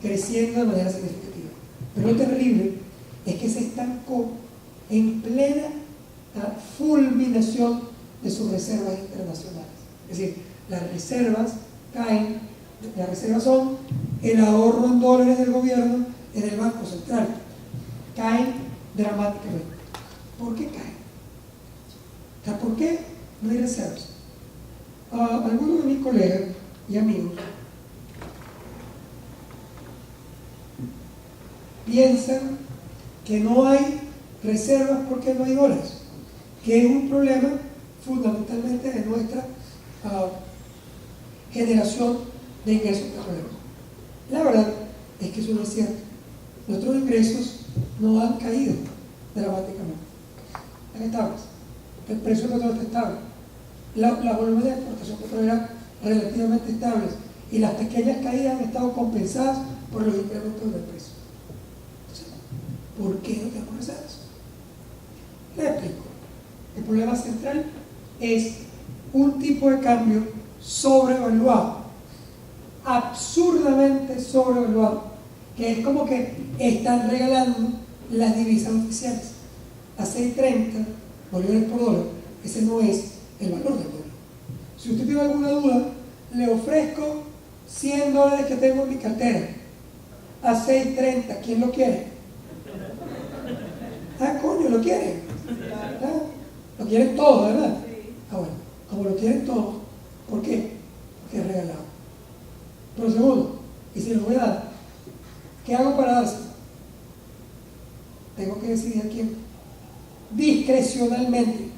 creciendo de manera significativa. Pero lo terrible es que se estancó en plena fulminación de sus reservas internacionales. Es decir, las reservas caen, las reservas son el ahorro en dólares del gobierno en el Banco Central, caen dramáticamente. ¿Por qué caen? ¿Por qué no hay reservas? Algunos de mis colegas y amigos piensan que no hay reservas porque no hay dólares, que es un problema fundamentalmente de nuestra generación de ingresos petroleros. La verdad es que eso no es cierto. Nuestros ingresos no han caído dramáticamente. Están estables. El precio del petróleo está estable. Los volúmenes de exportación petrolera relativamente estables, y las pequeñas caídas han estado compensadas por los incrementos del precio. Entonces, ¿por qué no tenemos reservas? Le explico. El problema central es un tipo de cambio sobrevaluado, absurdamente sobrevaluado, que es como que están regalando las divisas oficiales a 6.30 bolívares por dólar. Ese no es el valor del dólar. Si usted tiene alguna duda, le ofrezco $100 que tengo en mi cartera a 6.30. ¿Quién lo quiere? Coño, lo quieren. Lo quieren todo, ¿verdad? Bueno, como lo quieren todo, ¿por qué? Porque es regalado. Pero segundo, y si lo voy a dar, ¿qué hago para dárselo? Tengo que decidir a quién. Discrecionalmente.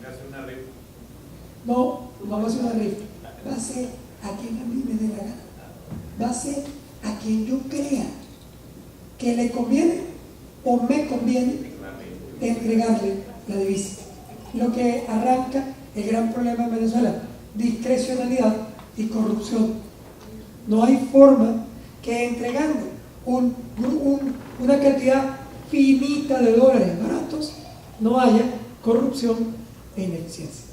No va a ser una rifa. Va a ser a quien a mí me dé la gana. Va a ser a quien yo crea que le conviene o me conviene entregarle la divisa. Lo que arranca el gran problema en Venezuela: discrecionalidad y corrupción. No hay forma que entregando una cantidad finita de dólares baratos, no haya corrupción e ineficiencia.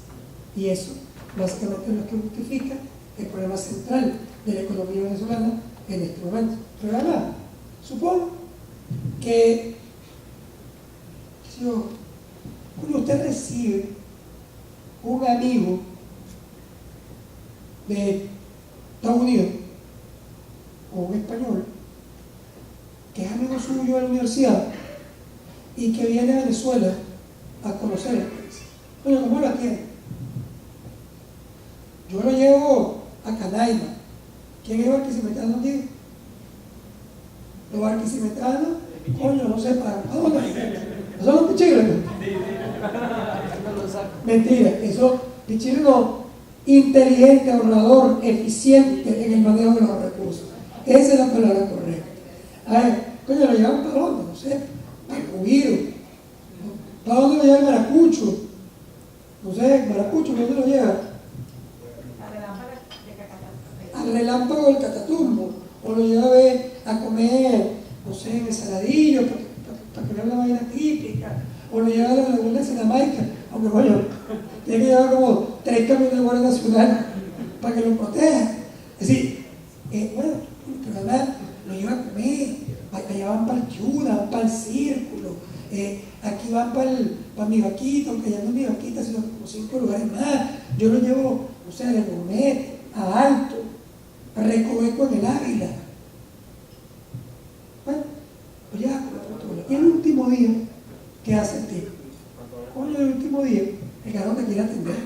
Y eso básicamente es lo que justifica el problema central de la economía venezolana en este momento. Pero además, supongo que cuando usted recibe un amigo de Estados Unidos o un español que es amigo suyo de la universidad y que viene a Venezuela a conocer el país. Oye, ¿cómo la tiene? Yo lo llevo a Canaima. ¿Quién es barquisimetano aquí? Los barquisimetranos, coño, no sé para dónde. ¿Eso son los pichiles? Mentira, eso, pichile no, inteligente, ahorrador, eficiente en el manejo de los recursos. Esa es la palabra correcta. A ver, coño, lo llevan para dónde, no sé, para el Cubiro. ¿Para dónde lo lleva el Maracucho? No sé, Maracucho, ¿dónde lo lleva? Al relámpago del Catatumbo. O lo lleva a comer, no sé, en el Saladillo, para que vea una vaina típica. O lo lleva a la laguna de Sinamaica. Aunque bueno, tiene que llevar como 3 camiones de Guardia Nacional para que lo proteja. Es decir, bueno, pero además lo lleva a comer, allá van para el Yuna, van para el Círculo, aquí van para mi vaquita, aunque ya no es mi vaquita, sino como 5 lugares más. Yo lo llevo, o sea, a Gourmet, a Alto, a Recoveco en el Águila. Bueno, lo lleva a comer. Y el último día, ¿qué hace el tipo? Coño, el último día, el cabrón te quiere atender,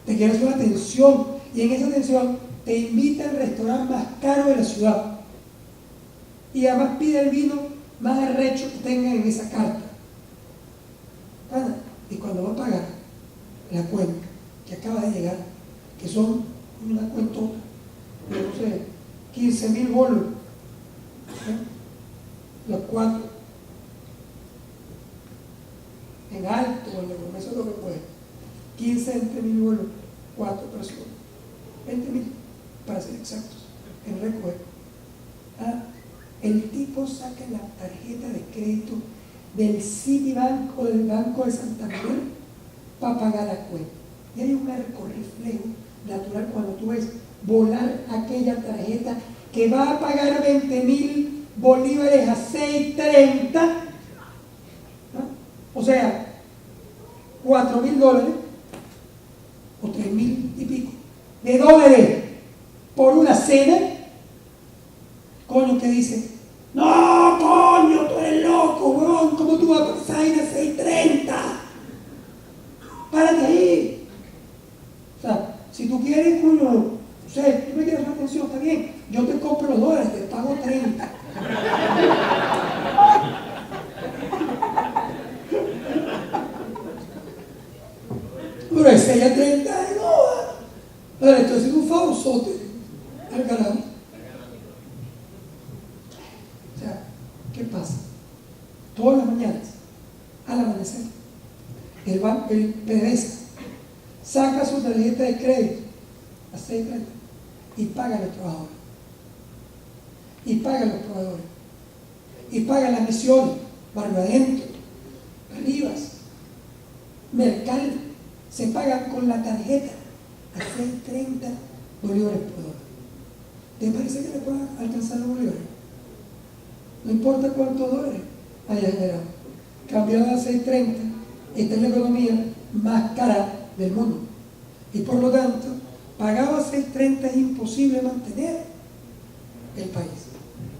te quiere hacer una atención, y en esa atención te invita al restaurante más caro de la ciudad. Y además pide el vino más arrecho que tenga en esa carta. Y cuando va a pagar la cuenta que acaba de llegar, que son una cuentota, no sé, 15.000 bolos, los 4, en Alto, eso es lo que puede, 20.000 bolos, 4 personas, 20.000 para ser exactos, en Recoveco. El tipo saca la tarjeta de crédito del Citibank o del Banco de Santander para pagar la cuenta. Y hay un reflejo natural cuando tú ves volar aquella tarjeta que va a pagar 20.000 bolívares a 6.30, ¿no? O sea, 4.000 dólares o 3.000 y pico de dólares por una cena. Coño, que dice, no, coño, tú eres loco, weón, ¿cómo tú vas a pasar a 6.30? Párate ahí. O sea, si tú quieres, coño, no sé, tú me quieres hacer atención, está bien, yo te compro los dólares, te pago 30. Pero ese ya 30 no, a ver, estoy haciendo un favorzote al carajo. ¿Qué pasa? Todas las mañanas, al amanecer, el PDVSA saca su tarjeta de crédito a 6.30 y paga a los trabajadores, y paga a los proveedores, y paga las misiones, Barrio Adentro, Rivas, Mercal, se pagan con la tarjeta a 6.30 bolívares por dólar. ¿Te parece que le puedan alcanzar los bolívares? No importa cuántos dólares haya generado. Cambiado a 6.30, esta es la economía más cara del mundo. Y por lo tanto, pagado a 6.30 es imposible mantener el país.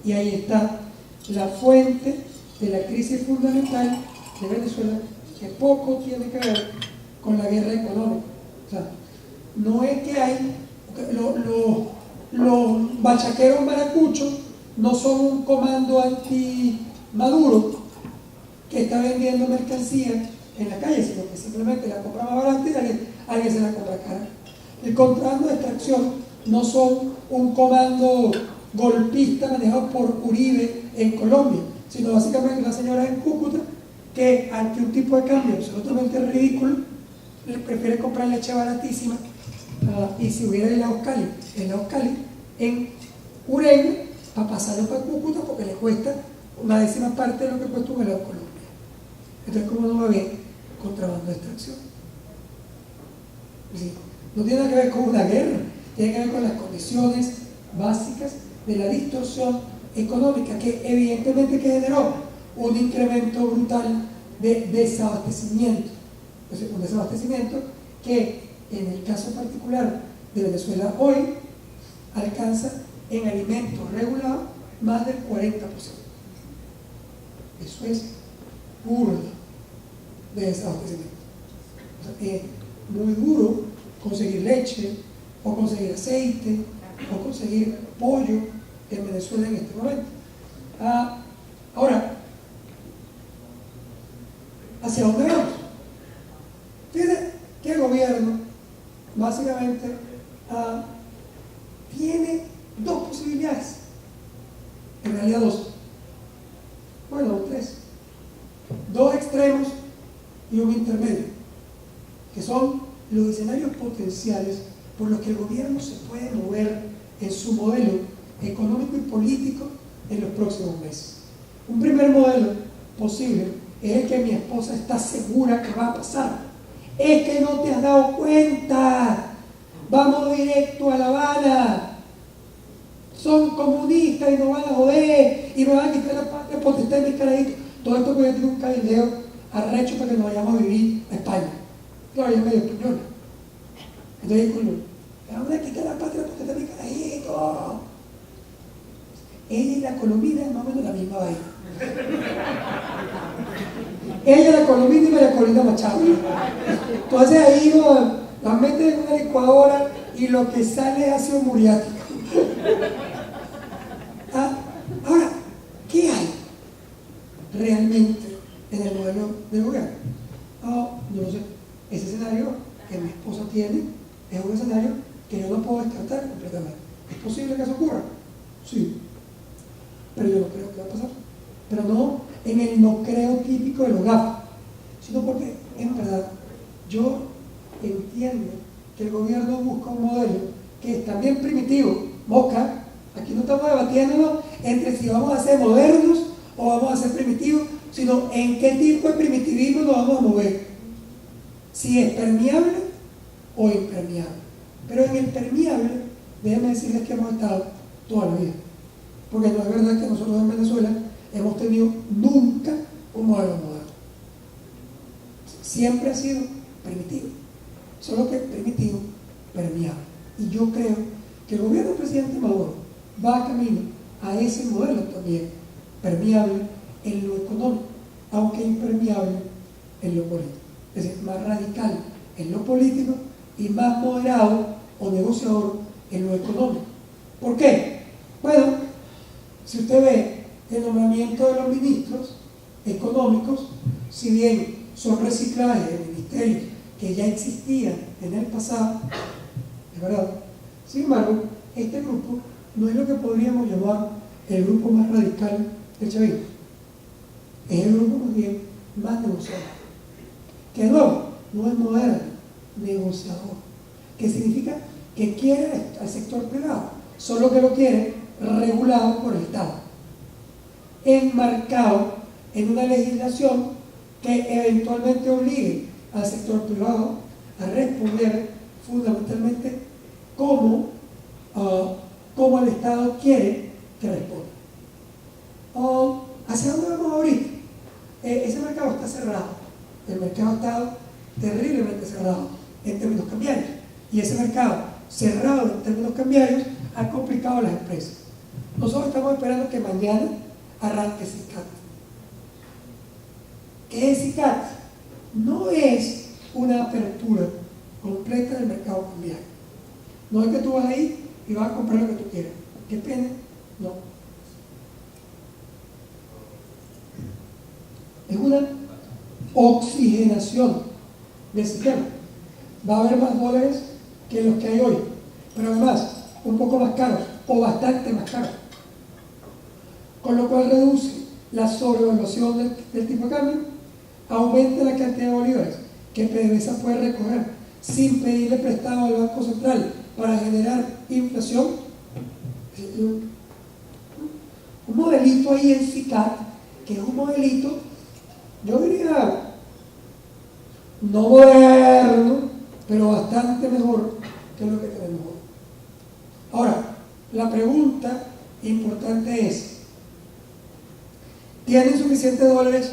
Y ahí está la fuente de la crisis fundamental de Venezuela, que poco tiene que ver con la guerra económica. O sea, no es que hay los bachaqueros maracuchos no son un comando anti-Maduro que está vendiendo mercancía en la calle, sino que simplemente la compra más barata y alguien se la compra cara. El contrabando de extracción no son un comando golpista manejado por Uribe en Colombia, sino básicamente una señora en Cúcuta que ante un tipo de cambio absolutamente ridículo le prefiere comprar leche baratísima y si hubiera en la Euskali en Ureña para pasarlo para Cúcuta porque le cuesta una décima parte de lo que cuesta un helado en Colombia. Entonces, ¿cómo no va a haber contrabando de extracción? Es decir, no tiene nada que ver con una guerra, tiene que ver con las condiciones básicas de la distorsión económica que evidentemente que generó un incremento brutal de desabastecimiento. Entonces, un desabastecimiento que en el caso particular de Venezuela hoy alcanza en alimentos regulados más del 40%. Eso es burda de desabastecimiento. O sea, es muy duro conseguir leche, o conseguir aceite, o conseguir pollo en Venezuela en este momento. Ahora, ¿hacia dónde vamos? Fíjense que el gobierno básicamente tiene dos posibilidades, en realidad dos, bueno, tres, dos extremos y un intermedio, que son los escenarios potenciales por los que el gobierno se puede mover en su modelo económico y político en los próximos meses. Un primer modelo posible es el que mi esposa está segura que va a pasar. Es que no te has dado cuenta. Vamos directo a La Habana. Son comunistas y nos van a joder y me van a quitar la patria potestad de mis carajitos. Todo esto porque yo tengo un cabildeo arrecho para que nos vayamos a vivir a España. Claro, ella es medio española. Entonces digo, me van a quitar la patria potestad de mis carajitos. Ella y la Colombina es más o menos la misma vaina. Ella, la Colombina y María Corina Machado. Entonces ahí las meten en una licuadora y lo que sale es ácido muriático. Ahora, ¿qué hay realmente en el modelo del gobierno? No lo sé. Ese escenario que mi esposa tiene es un escenario que yo no puedo descartar completamente. ¿Es posible que eso ocurra? Sí. Pero yo no creo que va a pasar. Pero no en el no creo típico de los gafos, sino porque, en verdad, yo entiendo que el gobierno busca un modelo que es también primitivo. Mosca, aquí no estamos debatiéndonos entre si vamos a ser modernos o vamos a ser primitivos, sino en qué tipo de primitivismo nos vamos a mover. Si es permeable o impermeable. Pero en el permeable, déjenme decirles que hemos estado toda la vida. Porque no es verdad que nosotros en Venezuela hemos tenido nunca un modelo moderno. Siempre ha sido primitivo. Solo que primitivo, permeable. Y yo creo que el gobierno del presidente Maduro va camino a ese modelo también, permeable en lo económico, aunque impermeable en lo político. Es decir, más radical en lo político y más moderado o negociador en lo económico. ¿Por qué? Bueno, si usted ve el nombramiento de los ministros económicos, si bien son reciclajes de ministerios que ya existían en el pasado, es verdad. Sin embargo, este grupo no es lo que podríamos llamar el grupo más radical del chavismo. Es el grupo más bien más negociador. Que no es moderno, negociador. Que significa que quiere al sector privado, solo que lo quiere regulado por el Estado, enmarcado en una legislación que eventualmente obligue al sector privado a responder fundamentalmente como el Estado quiere que responda. ¿Hacia dónde vamos ahorita? Ese mercado está cerrado. El mercado ha estado terriblemente cerrado en términos cambiarios. Y ese mercado cerrado en términos cambiarios ha complicado a las empresas. Nosotros estamos esperando que mañana arranque SICAT. ¿Qué es SICAT? No es una apertura completa del mercado cambiario. No es que tú vas ahí y vas a comprar lo que tú quieras. ¿Qué pena? No. Es una oxigenación del sistema. Va a haber más dólares que los que hay hoy, pero además un poco más caros o bastante más caros, con lo cual reduce la sobrevaluación del tipo de cambio, aumenta la cantidad de bolívares que PDVSA puede recoger sin pedirle prestado al Banco Central para generar inflación. Un modelito ahí en SICAT que es un modelito, yo diría, no moderno, pero bastante mejor que lo que tenemos hoy. Ahora, la pregunta importante es, ¿tienen suficientes dólares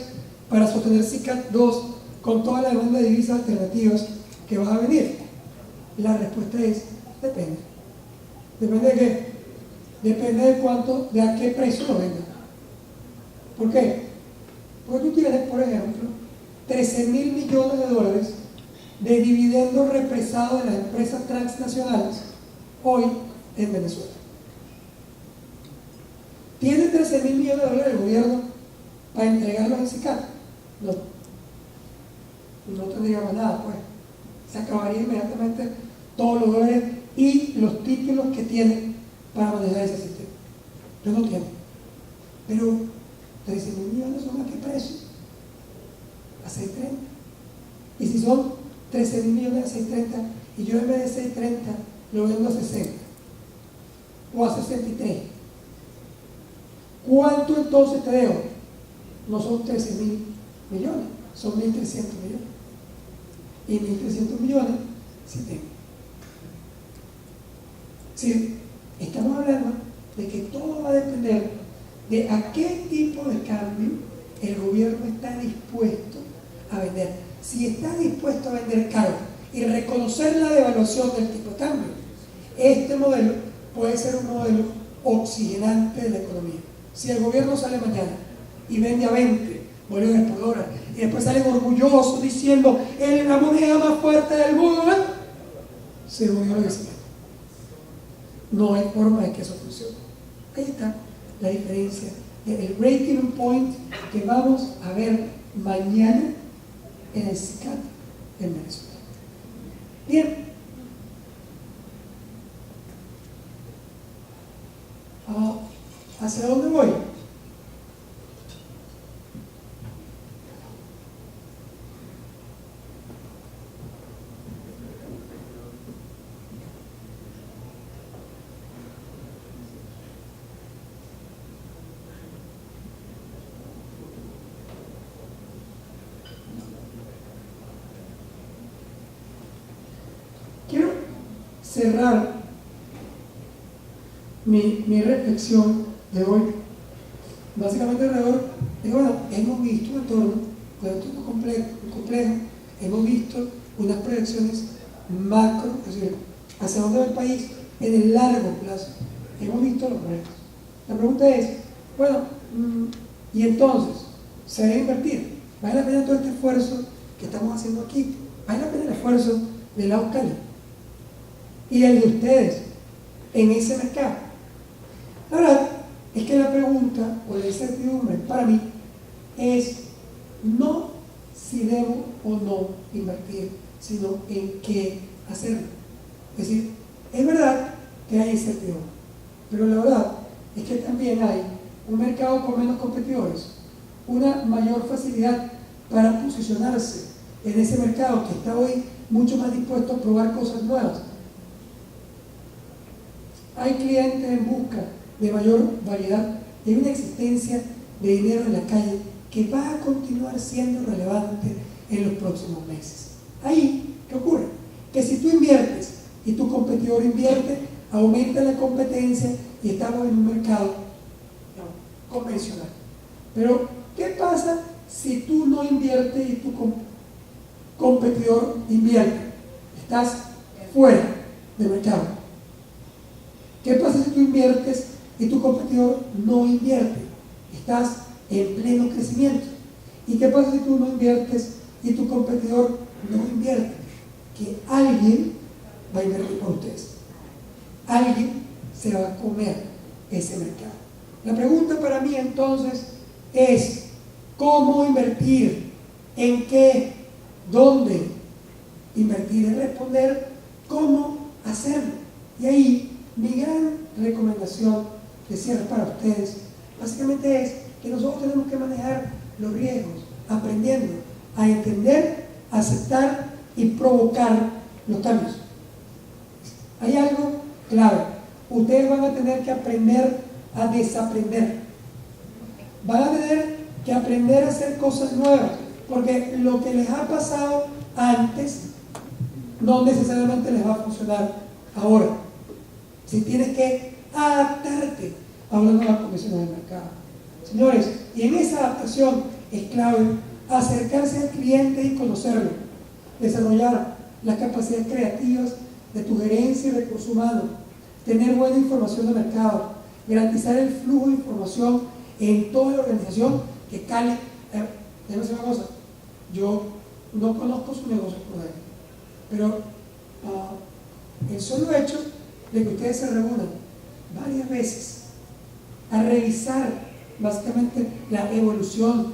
para sostener CICAT 2 con toda la demanda de divisas alternativas que va a venir? La respuesta es, depende. ¿Depende de qué? Depende de cuánto, de a qué precio lo vendan. ¿Por qué? Porque tú tienes, por ejemplo, 13.000 millones de dólares de dividendos represados de las empresas transnacionales hoy en Venezuela. ¿Tiene 13.000 millones de dólares el gobierno para entregarlos en CICAT? No tendríamos nada, pues. Se acabaría inmediatamente todos los dólares y los títulos que tienen para manejar ese sistema. Yo no tiene. Pero 13.000 millones son a qué precio? A 6.30. Y si son 13.000 millones a 6.30 y yo en vez de 6.30 lo vendo a 60 o a 63, ¿cuánto entonces te debo? No son 13.000 millones, son 1.300 millones. Y 1.300 millones sí tengo. Sí, estamos hablando de que todo va a depender de a qué tipo de cambio el gobierno está dispuesto a vender. Si está dispuesto a vender caro y reconocer la devaluación del tipo de cambio, este modelo puede ser un modelo oxigenante de la economía. Si el gobierno sale mañana y vende a 20 bolívares por dólar y después salen orgullosos diciendo es la moneda más fuerte del mundo, se jodió lo que se. No hay forma de que eso funcione. Ahí está la diferencia del break-even point que vamos a ver mañana en el CICAT en Venezuela. Bien. ¿Hacia dónde voy? Quiero cerrar mi reflexión de hoy básicamente alrededor de, bueno, hemos visto un entorno complejo, hemos visto unas proyecciones macro, es decir, hacia dónde va el país en el largo plazo, hemos visto los retos. La pregunta es, bueno, y entonces, ¿se debe invertir? ¿Vale la pena todo este esfuerzo que estamos haciendo aquí? ¿Vale la pena el esfuerzo de la Cali y el de ustedes en ese mercado? La verdad es que la pregunta o la incertidumbre para mí es no si debo o no invertir, sino en qué hacerlo. Es decir, es verdad que hay incertidumbre, pero la verdad es que también hay un mercado con menos competidores, una mayor facilidad para posicionarse en ese mercado que está hoy mucho más dispuesto a probar cosas nuevas. Hay clientes en busca de mayor variedad y hay una existencia de dinero en la calle que va a continuar siendo relevante en los próximos meses. Ahí, ¿qué ocurre? Que si tú inviertes y tu competidor invierte, aumenta la competencia y estamos en un mercado convencional. Pero, ¿qué pasa si tú no inviertes y tu competidor invierte? Estás fuera del mercado. ¿Qué pasa si tú inviertes y tu competidor no invierte? Estás en pleno crecimiento. ¿Y qué pasa si tú no inviertes y tu competidor no invierte? Que alguien va a invertir por ustedes. Alguien se va a comer ese mercado. La pregunta para mí entonces es ¿cómo invertir? ¿En qué? ¿Dónde invertir? Es responder cómo hacerlo. Y ahí mi gran recomendación de cierre para ustedes básicamente es que nosotros tenemos que manejar los riesgos, aprendiendo a entender, aceptar y provocar los cambios. Hay algo clave. Ustedes van a tener que aprender a desaprender. Van a tener que aprender a hacer cosas nuevas, porque lo que les ha pasado antes no necesariamente les va a funcionar ahora. Si tienes que adaptarte a una nueva condiciones del mercado. Señores, y en esa adaptación es clave acercarse al cliente y conocerlo, desarrollar las capacidades creativas de tu gerencia y recursos humanos, tener buena información de mercado, garantizar el flujo de información en toda la organización que cale. Déjame decir una cosa, yo no conozco su negocio por ahí, pero el solo hecho de que ustedes se reúnan varias veces a revisar básicamente la evolución,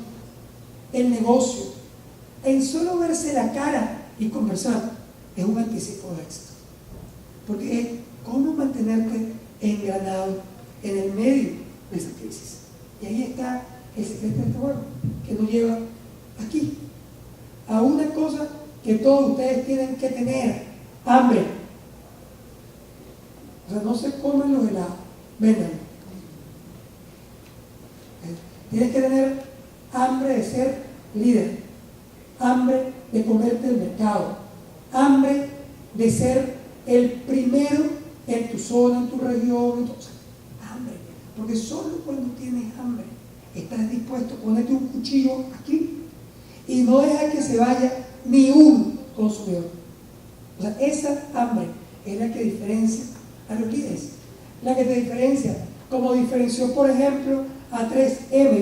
el negocio, en solo verse la cara y conversar, es un anticipo de éxito. Porque es cómo mantenerte engranado en el medio de esa crisis. Y ahí está el secreto de este juego, que nos lleva aquí, a una cosa que todos ustedes tienen que tener: hambre. O sea, no se comen los helados, vendan. Tienes que tener hambre de ser líder, hambre de comerte el mercado, hambre de ser el primero en tu zona, en tu región, entonces, hambre. Porque solo cuando tienes hambre estás dispuesto a ponerte un cuchillo aquí y no dejar que se vaya ni un consumidor. O sea, esa hambre es la que diferencia a los líderes, la que te diferencia, como diferenció, por ejemplo, a 3M.